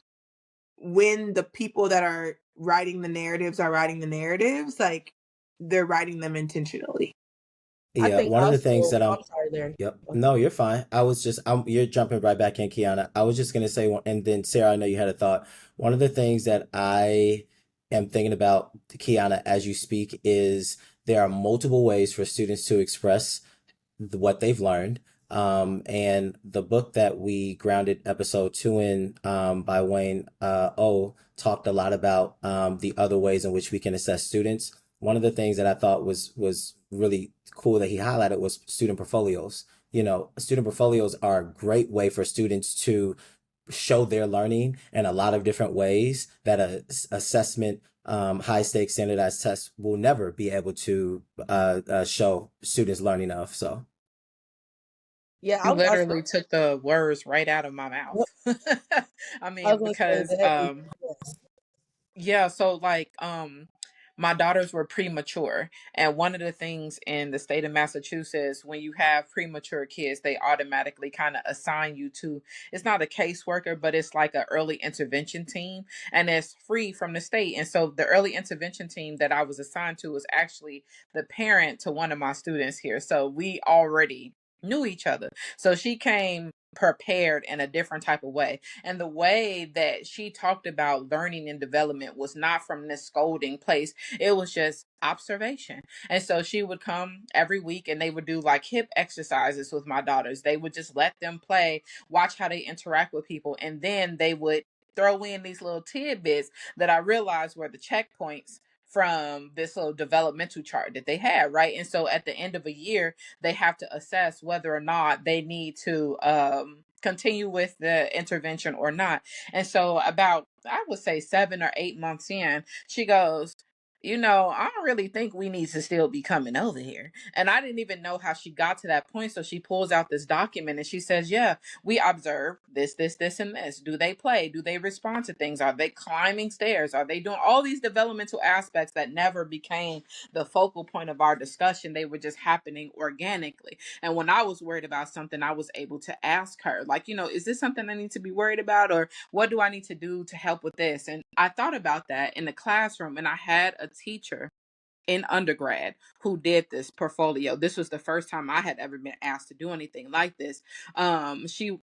when the people that are writing the narratives are writing the narratives, like, they're writing them intentionally. I Yeah, think one of the things also, that I'm I'm sorry, Larry. Yep. No, you're fine. You're jumping right back in, Kiana. I was just going to say, and then Sarah, I know you had a thought. One of the things that I am thinking about, Kiana, as you speak, is there are multiple ways for students to express what they've learned. And the book that we grounded episode 2 in, by Wayne O, talked a lot about the other ways in which we can assess students. One of the things that I thought was really cool that he highlighted was student portfolios. You know, student portfolios are a great way for students to show their learning in a lot of different ways that a assessment, high stakes standardized test will never be able to show students learning of. So Yeah, You I was also, literally took the words right out of my mouth. I I was mean, gonna say because that. Yes. yeah, so like my daughters were premature, and one of the things in the state of Massachusetts, when you have premature kids, they automatically kind of assign you to, it's not a caseworker, but it's like an early intervention team, and it's free from the state. And so the early intervention team that I was assigned to was actually the parent to one of my students here. So we already knew each other. So she came prepared in a different type of way. And the way that she talked about learning and development was not from this scolding place. It was just observation. And so she would come every week and they would do like hip exercises with my daughters. They would just let them play, watch how they interact with people. And then they would throw in these little tidbits that I realized were the checkpoints from this little developmental chart that they had, right? And so at the end of a year, they have to assess whether or not they need to continue with the intervention or not. And so about, I would say 7 or 8 months in, she goes, I don't really think we need to still be coming over here. And I didn't even know how she got to that point. So she pulls out this document and she says, yeah, we observe this, and this. Do they play? Do they respond to things? Are they climbing stairs? Are they doing all these developmental aspects that never became the focal point of our discussion? They were just happening organically. And when I was worried about something, I was able to ask her, like, is this something I need to be worried about? Or what do I need to do to help with this? And I thought about that in the classroom, and I had a teacher in undergrad who did this portfolio. This was the first time I had ever been asked to do anything like this. She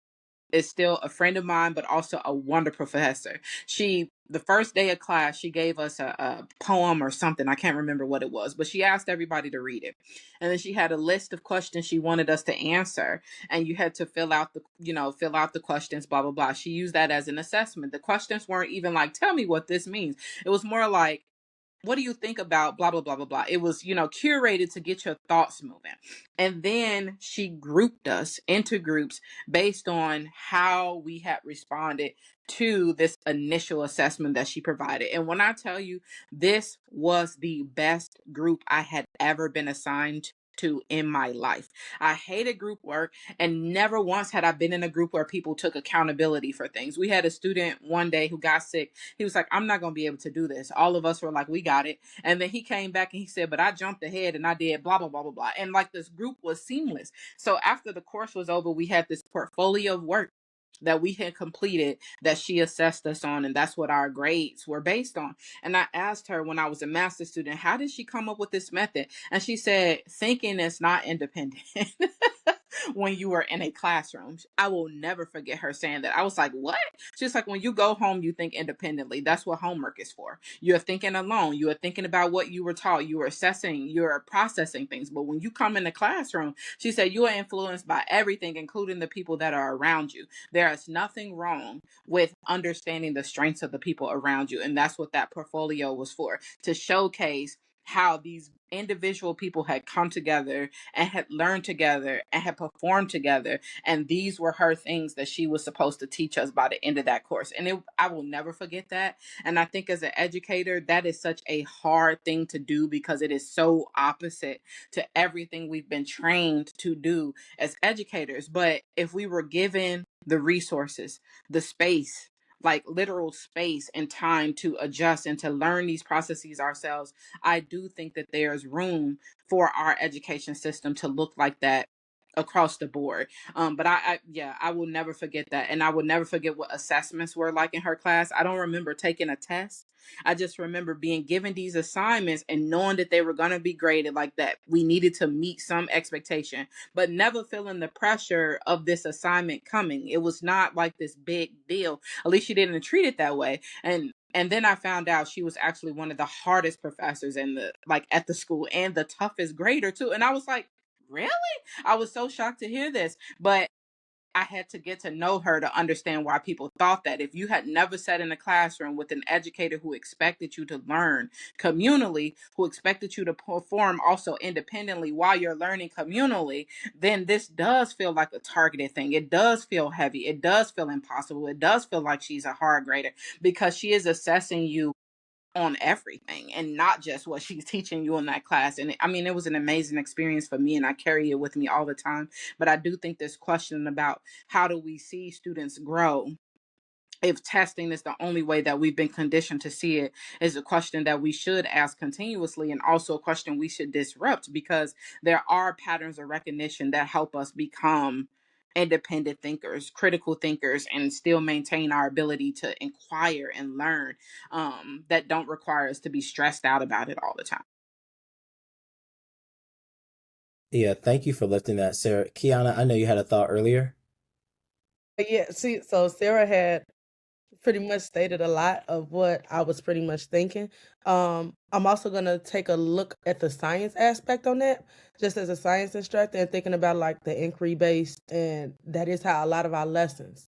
is still a friend of mine, but also a wonderful professor. The first day of class, she gave us a poem or something. I can't remember what it was, but she asked everybody to read it. And then she had a list of questions she wanted us to answer. And you had to fill out the questions, blah, blah, blah. She used that as an assessment. The questions weren't even like, tell me what this means. It was more like, what do you think about blah blah blah blah blah. It was curated to get your thoughts moving. And then she grouped us into groups based on how we had responded to this initial assessment that she provided. And when I tell you, this was the best group I had ever been assigned to in my life. I hated group work, and never once had I been in a group where people took accountability for things. We had a student one day who got sick. He was like, I'm not going to be able to do this. All of us were like, we got it. And then he came back and he said, but I jumped ahead and I did blah, blah, blah, blah, blah. And like, this group was seamless. So after the course was over, we had this portfolio of work that we had completed that she assessed us on, and that's what our grades were based on. And I asked her when I was a master's student, how did she come up with this method? And she said, thinking is not independent. When you were in a classroom. I will never forget her saying that. I was like, what? She's like, when you go home, you think independently. That's what homework is for. You're thinking alone. You are thinking about what you were taught. You are assessing, you're processing things. But when you come in the classroom, she said, you are influenced by everything, including the people that are around you. There is nothing wrong with understanding the strengths of the people around you. And that's what that portfolio was for, to showcase how these individual people had come together and had learned together and had performed together, and these were her things that she was supposed to teach us by the end of that course. And I will never forget that. And I think as an educator, that is such a hard thing to do because it is so opposite to everything we've been trained to do as educators. But if we were given the resources, the space, like literal space and time to adjust and to learn these processes ourselves, I do think that there's room for our education system to look like that across the board. But yeah, I will never forget that. And I will never forget what assessments were like in her class. I don't remember taking a test. I just remember being given these assignments and knowing that they were going to be graded, like that we needed to meet some expectation, but never feeling the pressure of this assignment coming. It was not like this big deal. At least she didn't treat it that way. And then I found out she was actually one of the hardest professors in the at the school, and the toughest grader too. And I was like, really? I was so shocked to hear this. But I had to get to know her to understand why people thought that. If you had never sat in a classroom with an educator who expected you to learn communally, who expected you to perform also independently while you're learning communally, then this does feel like a targeted thing. It does feel heavy. It does feel impossible. It does feel like she's a hard grader because she is assessing you on everything and not just what she's teaching you in that class. And I mean, it was an amazing experience for me, and I carry it with me all the time. But I do think this question about how do we see students grow, if testing is the only way that we've been conditioned to see it, is a question that we should ask continuously, and also a question we should disrupt, because there are patterns of recognition that help us become independent thinkers, critical thinkers, and still maintain our ability to inquire and learn, that don't require us to be stressed out about it all the time. Yeah, thank you for lifting that, Sarah. Kiana, I know you had a thought earlier. Yeah, see, so Sarah had pretty much stated a lot of what I was pretty much thinking. I'm also gonna take a look at the science aspect on that, just as a science instructor, and thinking about like the inquiry based, and that is how a lot of our lessons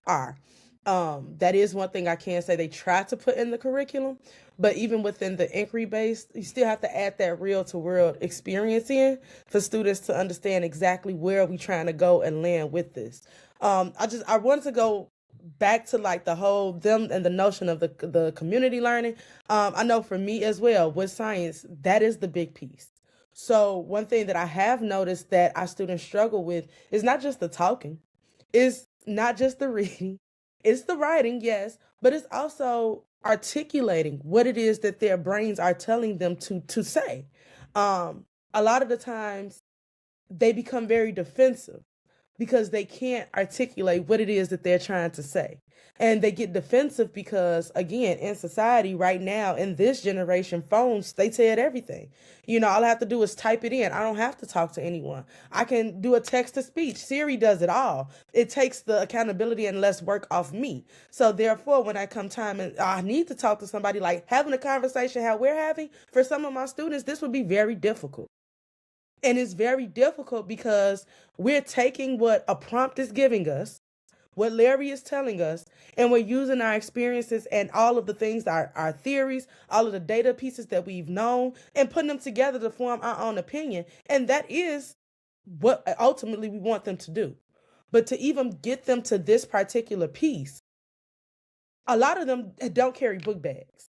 are. That is one thing I can say they try to put in the curriculum, but even within the inquiry based, you still have to add that real to world experience in for students to understand exactly where we trying to go and land with this. I wanted to go back to like the whole them and the notion of the community learning. I know for me as well with science, that is the big piece. So one thing that I have noticed that our students struggle with is not just the talking, it's not just the reading, it's the writing, yes, but it's also articulating what it is that their brains are telling them to say. A lot of the times they become very defensive because they can't articulate what it is that they're trying to say. And they get defensive because, again, in society right now, in this generation, phones, they said everything. You know, all I have to do is type it in. I don't have to talk to anyone. I can do a text to speech. Siri does it all. It takes the accountability and less work off me. So therefore, when I come time and I need to talk to somebody, like having a conversation how we're having, for some of my students, this would be very difficult. And it's very difficult because we're taking what a prompt is giving us, what Larry is telling us, and we're using our experiences and all of the things, our theories, all of the data pieces that we've known, and putting them together to form our own opinion. And that is what ultimately we want them to do. But to even get them to this particular piece, a lot of them don't carry book bags.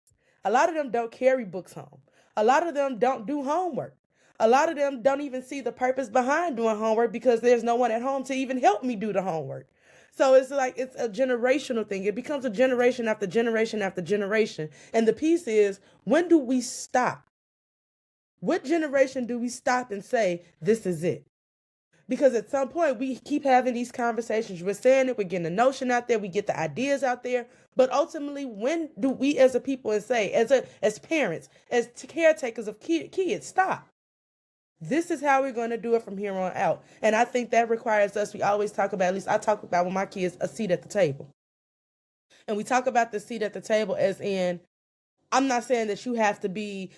A lot of them don't carry books home. A lot of them don't do homework. A lot of them don't even see the purpose behind doing homework because there's no one at home to even help me do the homework. So it's like it's a generational thing. It becomes a generation after generation after generation. And the piece is, when do we stop? What generation do we stop and say, this is it? Because at some point we keep having these conversations. We're saying it, we're getting the notion out there, we get the ideas out there. But ultimately, when do we as a people and say, as parents, as caretakers of kids, stop? This is how we're going to do it from here on out. And I think that requires us, we always talk about, at least I talk about with my kids, a seat at the table. And we talk about the seat at the table as in, I'm not saying that you have to be,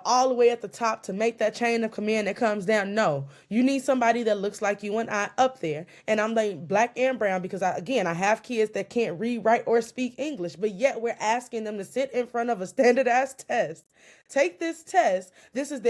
all the way at the top to make that chain of command that comes down. No, you need somebody that looks like you and I up there. And I'm like black and brown because I have kids that can't read, write, or speak English, but yet we're asking them to sit in front of a standardized test. Take this test. This is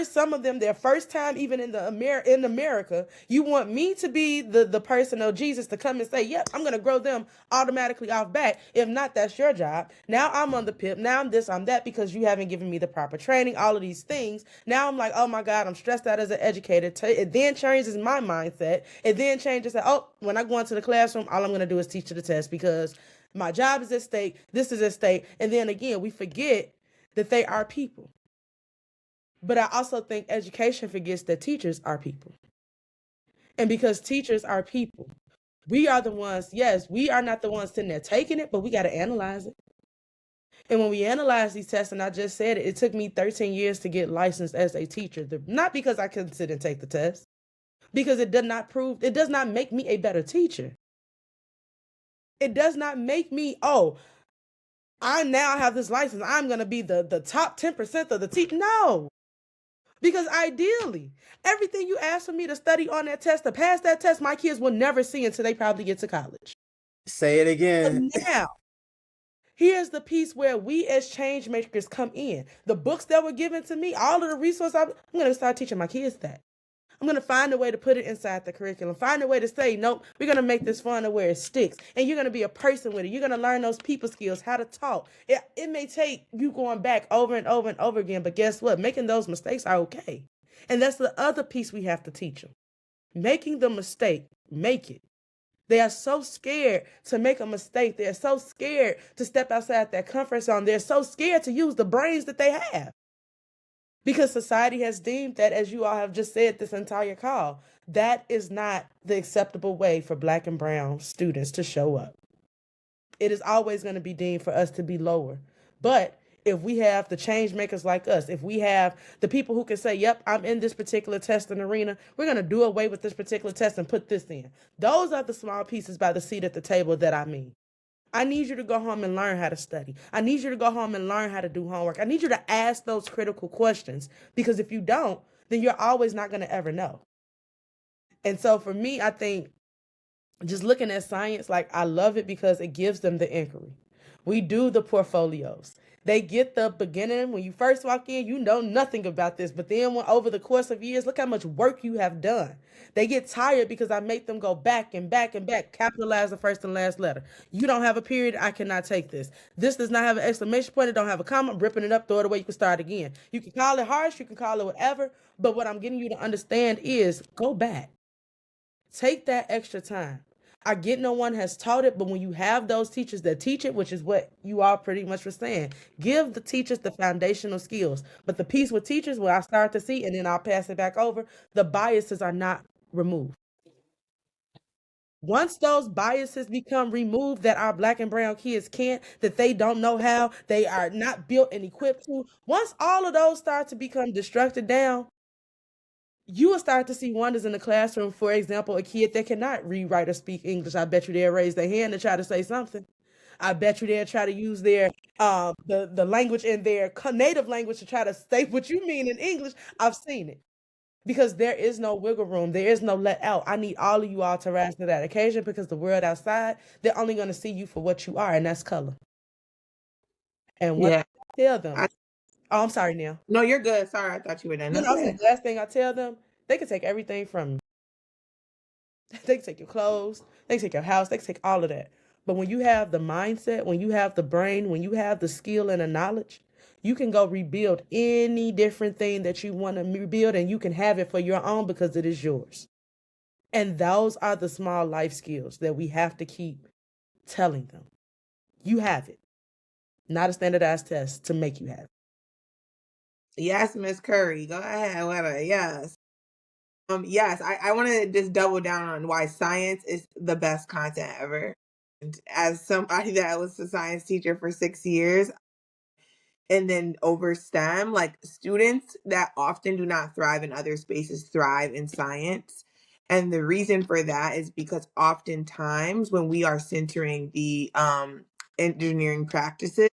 some of them, their first time even in America. You want me to be the person of Jesus to come and say, yep, I'm going to grow them automatically off back. If not, that's your job. Now I'm on the PIP. Now I'm this, I'm that, because you haven't given me the proper training, all of these things. Now I'm like, oh my God, I'm stressed out as an educator. It then changes my mindset. It then changes that, when I go into the classroom, all I'm going to do is teach the test because my job is at stake. This is at stake. And then again, we forget that they are people. But I also think education forgets that teachers are people. And because teachers are people, we are the ones, yes, we are not the ones sitting there taking it, but we got to analyze it. And when we analyze these tests, and I just said it took me 13 years to get licensed as a teacher. Not because I couldn't sit and take the test, because it does not make me a better teacher. It does not make me, I now have this license, I'm going to be the top 10% of the teacher. No. Because ideally, everything you ask for me to study on that test, to pass that test, my kids will never see until they probably get to college. Say it again. But now, here's the piece where we as change makers come in. The books that were given to me, all of the resources, I'm going to start teaching my kids that. I'm going to find a way to put it inside the curriculum, find a way to say, nope, we're going to make this fun to where it sticks. And you're going to be a person with it. You're going to learn those people skills, how to talk. It may take you going back over and over and over again, but guess what? Making those mistakes are okay. And that's the other piece we have to teach them. Making the mistake, make it. They are so scared to make a mistake. They're so scared to step outside their comfort zone. They're so scared to use the brains that they have. Because society has deemed that, as you all have just said this entire call, that is not the acceptable way for Black and brown students to show up. It is always going to be deemed for us to be lower. But if we have the change makers like us, if we have the people who can say, yep, I'm in this particular testing arena, we're going to do away with this particular test and put this in. Those are the small pieces by the seat at the table that I mean. I need you to go home and learn how to study. I need you to go home and learn how to do homework. I need you to ask those critical questions, because if you don't, then you're always not going to ever know. And so for me, I think just looking at science, like, I love it because it gives them the inquiry. We do the portfolios. They get the beginning. When you first walk in, you know nothing about this. But then over the course of years, look how much work you have done. They get tired because I make them go back and back and back, capitalize the first and last letter. You don't have a period, I cannot take this. This does not have an exclamation point, it don't have a comma, I'm ripping it up, throw it away, you can start again. You can call it harsh, you can call it whatever, but what I'm getting you to understand is go back. Take that extra time. I get no one has taught it, but when you have those teachers that teach it, which is what you all pretty much were saying, give the teachers the foundational skills. But the piece with teachers, where I start to see, and then I'll pass it back over, the biases are not removed. Once those biases become removed that our Black and brown kids can't, that they don't know how, they are not built and equipped to, once all of those start to become destructed down, you will start to see wonders in the classroom. For example, a kid that cannot read, write, or speak English, I bet you they'll raise their hand to try to say something. I bet you they'll try to use their the language in their native language to try to say what you mean in English. I've seen it. Because there is no wiggle room. There is no let out. I need all of you all to rise to that occasion, because the world outside, they're only going to see you for what you are, and that's color. And what I tell them, I'm sorry, Neil. No, you're good. Sorry, I thought you were done. The last thing I tell them, they can take everything from you. They can take your clothes, they can take your house, they can take all of that. But when you have the mindset, when you have the brain, when you have the skill and the knowledge, you can go rebuild any different thing that you want to rebuild, and you can have it for your own because it is yours. And those are the small life skills that we have to keep telling them. You have it. Not a standardized test to make you have it. Yes, Miss Curry. Go ahead. Yes. Yes, I want to just double down on why science is the best content ever. And as somebody that was a science teacher for 6 years, and then over STEM, like, students that often do not thrive in other spaces thrive in science. And the reason for that is because oftentimes when we are centering the engineering practices,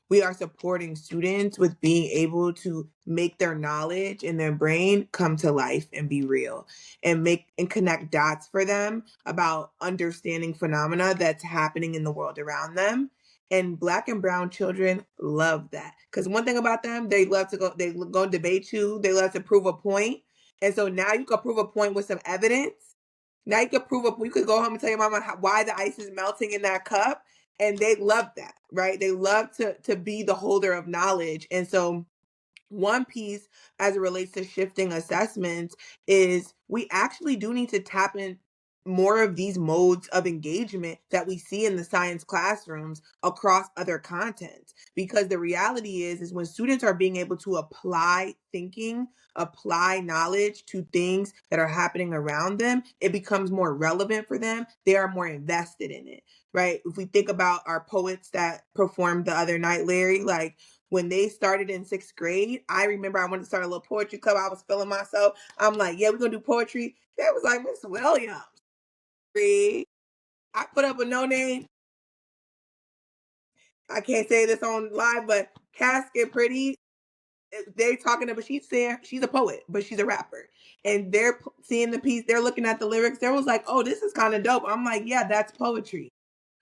we are supporting students with being able to make their knowledge and their brain come to life and be real, and make and connect dots for them about understanding phenomena that's happening in the world around them. And Black and brown children love that, because one thing about them, they go debate you, they love to prove a point. And so now you can prove a point with some evidence. Now you could go home and tell your mama why the ice is melting in that cup, and they love that, right? They love to be the holder of knowledge. And so one piece as it relates to shifting assessments is we actually do need to tap in more of these modes of engagement that we see in the science classrooms across other content, because the reality is when students are being able to apply thinking, apply knowledge to things that are happening around them, it becomes more relevant for them. They are more invested in it, right? If we think about our poets that performed the other night, Larry, like when they started in 6th grade, I remember I wanted to start a little poetry club. I was feeling myself. I'm like, yeah, we're going to do poetry. They was like, Miss Williams. I put up a no name. I can't say this on live, but Casket Pretty, they're talking about, she's a poet, but she's a rapper. And they're seeing the piece, they're looking at the lyrics. They was like, oh, this is kind of dope. I'm like, yeah, that's poetry.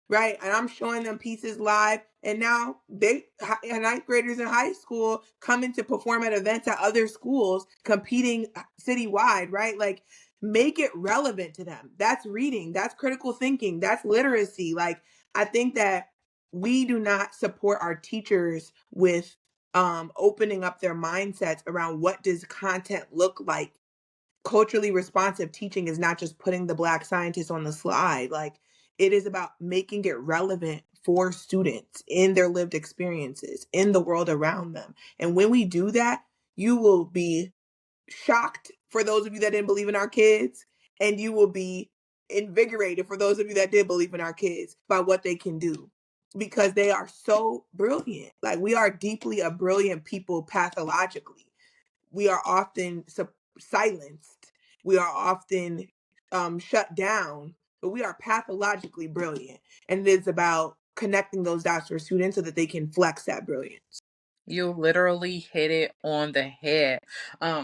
Right. And I'm showing them pieces live. And now ninth graders in high school coming to perform at events at other schools, competing citywide, right? Like, make it relevant to them. That's reading, that's critical thinking, that's literacy. Like, I think that we do not support our teachers with opening up their mindsets around what does content look like. Culturally responsive teaching is not just putting the Black scientist on the slide. Like, it is about making it relevant for students in their lived experiences, in the world around them. And when we do that, you will be shocked for those of you that didn't believe in our kids, and you will be invigorated for those of you that did believe in our kids by what they can do, because they are so brilliant. Like, we are deeply a brilliant people pathologically. We are often silenced. We are often shut down, but we are pathologically brilliant. And it is about connecting those dots for students so that they can flex that brilliance. You literally hit it on the head.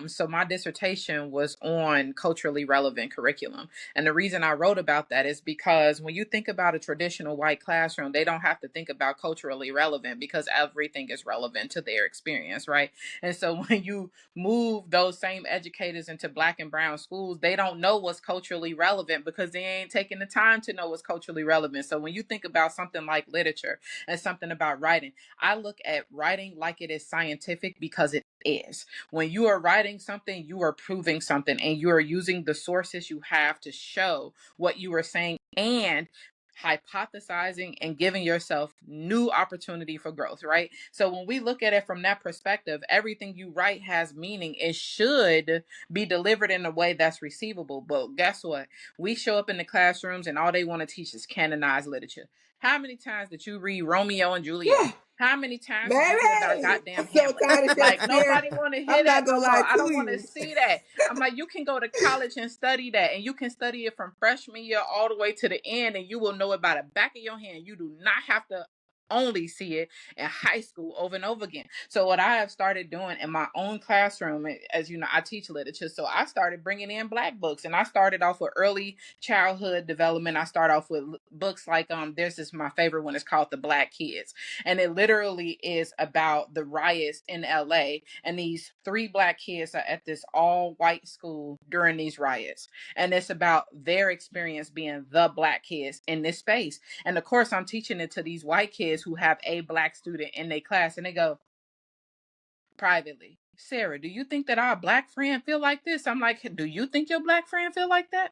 So my dissertation was on culturally relevant curriculum. And the reason I wrote about that is because when you think about a traditional white classroom, they don't have to think about culturally relevant because everything is relevant to their experience, right? And so when you move those same educators into Black and brown schools, they don't know what's culturally relevant because they ain't taking the time to know what's culturally relevant. So when you think about something like literature and something about writing, I look at writing like it is scientific because it is. When you are writing something, you are proving something and you are using the sources you have to show what you are saying and hypothesizing and giving yourself new opportunity for growth, right? So when we look at it from that perspective, everything you write has meaning. It should be delivered in a way that's receivable. But guess what? We show up in the classrooms and all they want to teach is canonized literature. How many times did you read Romeo and Juliet? Yeah. How many times did you hear about Baby, goddamn I'm so Hamlet? tired of Like, Shakespeare. nobody want to hear I'm not that no gonna more. lie I to don't want to you. see that. I'm like, you can go to college and study that, and you can study it from freshman year all the way to the end, and you will know it by the back of your hand. You do not have to only see it in high school over and over again. So what I have started doing in my own classroom, as you know, I teach literature, so I started bringing in Black books, and I started off with early childhood development. I start off with books like there's this, my favorite one is called The Black Kids, and it literally is about the riots in LA, and these 3 Black kids are at this all white school during these riots, and it's about their experience being the Black kids in this space. And of course I'm teaching it to these white kids who have a Black student in their class, and they go privately, Sarah, do you think that our Black friend feel like this? I'm like, do you think your Black friend feel like that?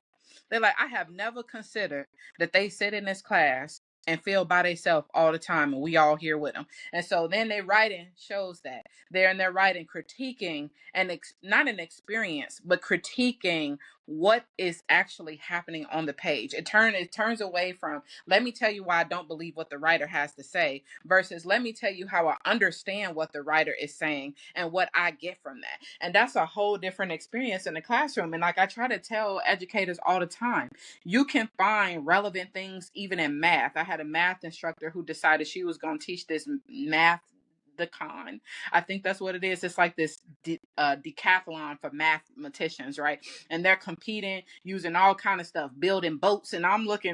They're like, I have never considered that they sit in this class and feel by themselves all the time, and we all here with them. And so then their writing shows that they're in their writing critiquing and not an experience, but critiquing what is actually happening on the page. It turns away from, let me tell you why I don't believe what the writer has to say, versus let me tell you how I understand what the writer is saying and what I get from that. And that's a whole different experience in the classroom. And like I try to tell educators all the time, you can find relevant things even in math. I had a math instructor who decided she was going to teach this math the con. I think that's what it is. It's like this decathlon for mathematicians, right? And they're competing using all kind of stuff, building boats. And I'm like,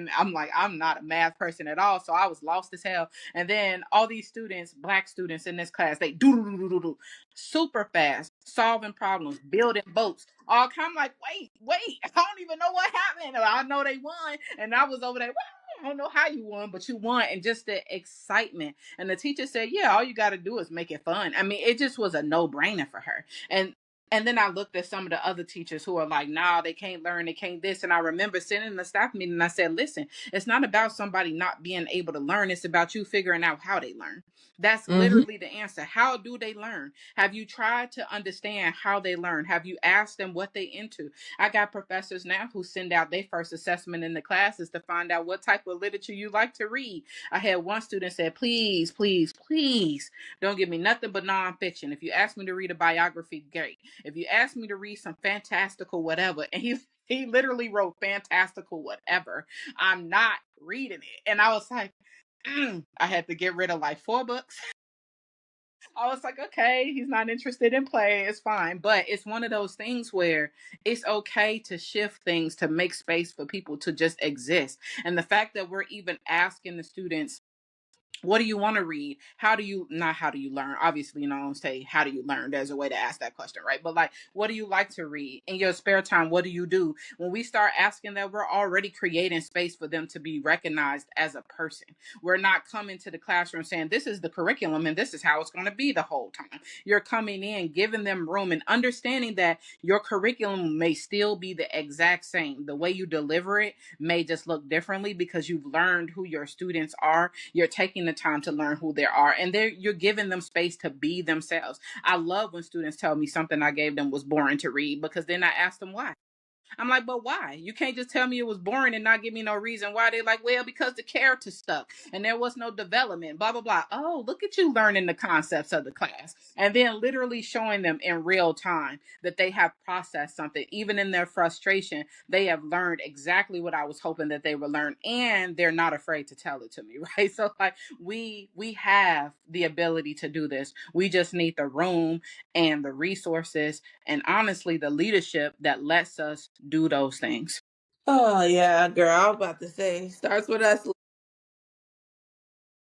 I'm not a math person at all. So I was lost as hell. And then all these students, black students in this class, they do super fast, solving problems, building boats. All kind of like, wait, I don't even know what happened. I know they won. And I was over there, I don't know how you won, but you won. And just the excitement. And the teacher said, yeah, all you got to do is make it fun. I mean, it just was a no-brainer for her. And then I looked at some of the other teachers who are like, nah, they can't learn, they can't this. And I remember sitting in the staff meeting and I said, listen, it's not about somebody not being able to learn. It's about you figuring out how they learn. That's literally the answer. How do they learn? Have you tried to understand how they learn? Have you asked them what they into? I got professors now who send out their first assessment in the classes to find out what type of literature you like to read. I had one student say, please, please, please don't give me nothing but nonfiction. If you ask me to read a biography, great. If you ask me to read some fantastical whatever, and he literally wrote fantastical whatever, I'm not reading it. And I was like, I had to get rid of like 4 books. I was like, okay, he's not interested in play. It's fine. But it's one of those things where it's okay to shift things to make space for people to just exist. And the fact that we're even asking the students, what do you want to read? Not how do you learn? Obviously, I don't say how do you learn? There's a way to ask that question, right? But like, what do you like to read? In your spare time, what do you do? When we start asking that, we're already creating space for them to be recognized as a person. We're not coming to the classroom saying, this is the curriculum and this is how it's going to be the whole time. You're coming in, giving them room and understanding that your curriculum may still be the exact same. The way you deliver it may just look differently because you've learned who your students are. You're taking the time to learn who they are, and you're giving them space to be themselves. I love when students tell me something I gave them was boring to read, because then I ask them why. I'm like, but why? You can't just tell me it was boring and not give me no reason why. They're like, well, because the character stuck and there was no development, blah, blah, blah. Oh, look at you learning the concepts of the class. And then literally showing them in real time that they have processed something. Even in their frustration, they have learned exactly what I was hoping that they would learn. And they're not afraid to tell it to me, right? So like we have the ability to do this. We just need the room and the resources and honestly the leadership that lets us do those things. Oh yeah, girl, I was about to say, starts with us.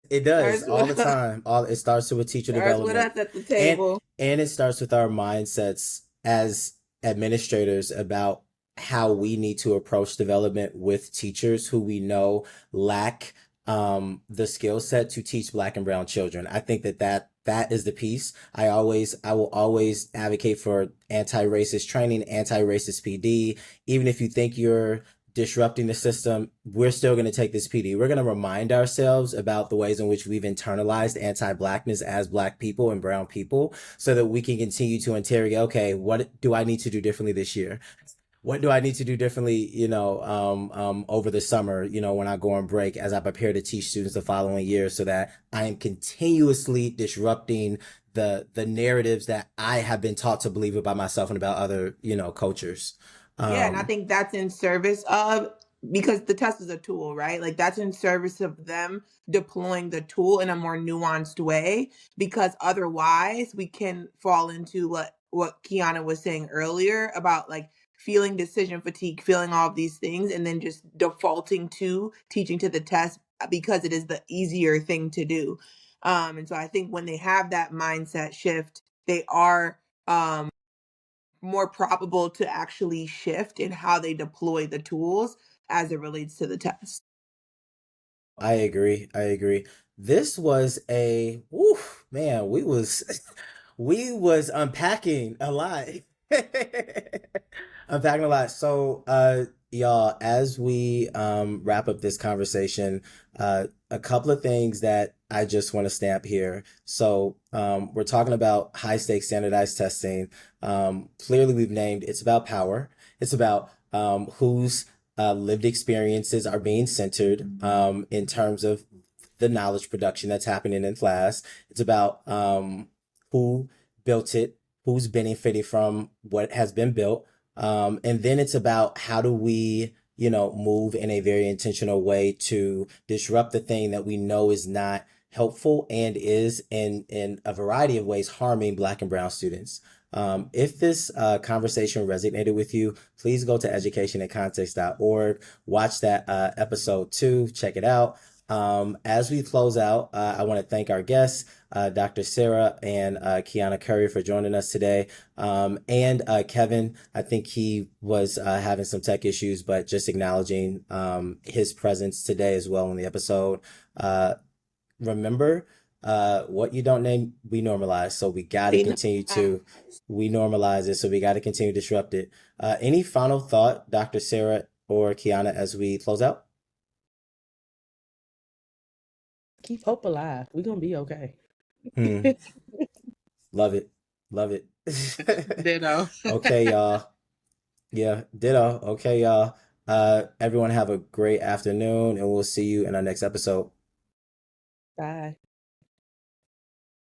It does all the time. It starts with teacher Starts with development, us at the table. and it starts with our mindsets as administrators about how we need to approach development with teachers who we know lack the skill set to teach Black and brown children. I think that is the piece. I will always advocate for anti-racist training, anti-racist PD. Even if you think you're disrupting the system, we're still going to take this PD. We're going to remind ourselves about the ways in which we've internalized anti-Blackness as Black people and brown people, so that we can continue to interrogate, okay, what do I need to do differently this year? What do I need to do differently, over the summer, when I go on break, as I prepare to teach students the following year, so that I am continuously disrupting the narratives that I have been taught to believe about myself and about other, cultures. Yeah, and I think that's in service of, because the test is a tool, right? Like that's in service of them deploying the tool in a more nuanced way, because otherwise we can fall into what Kiana was saying earlier about like feeling decision fatigue, feeling all of these things, and then just defaulting to teaching to the test because it is the easier thing to do. And so I think when they have that mindset shift, they are more probable to actually shift in how they deploy the tools as it relates to the test. I agree. This was man, we was unpacking a lot. Unpacking a lot. So, y'all, as we wrap up this conversation, a couple of things that I just want to stamp here. So, we're talking about high stakes standardized testing. Clearly we've named it's about power. It's about whose lived experiences are being centered in terms of the knowledge production that's happening in class. It's about who built it, who's benefiting from what has been built. And then it's about how do we, move in a very intentional way to disrupt the thing that we know is not helpful and is in a variety of ways harming Black and brown students. If this conversation resonated with you, please go to educationincontext.org, watch that episode 2, check it out. As we close out, I want to thank our guests, Dr. Sarah and Kiana Curry, for joining us today. And Kevin, I think he was having some tech issues, but just acknowledging his presence today as well in the episode. Remember, what you don't name, we normalize. So we got to continue to, we normalize it. So we got to continue to disrupt it. Any final thought, Dr. Sarah or Kiana, as we close out? Keep hope alive. We're going to be okay. Love it. Love it. Ditto. Okay, y'all. Yeah, ditto. Okay, y'all. Everyone have a great afternoon, and we'll see you in our next episode. Bye.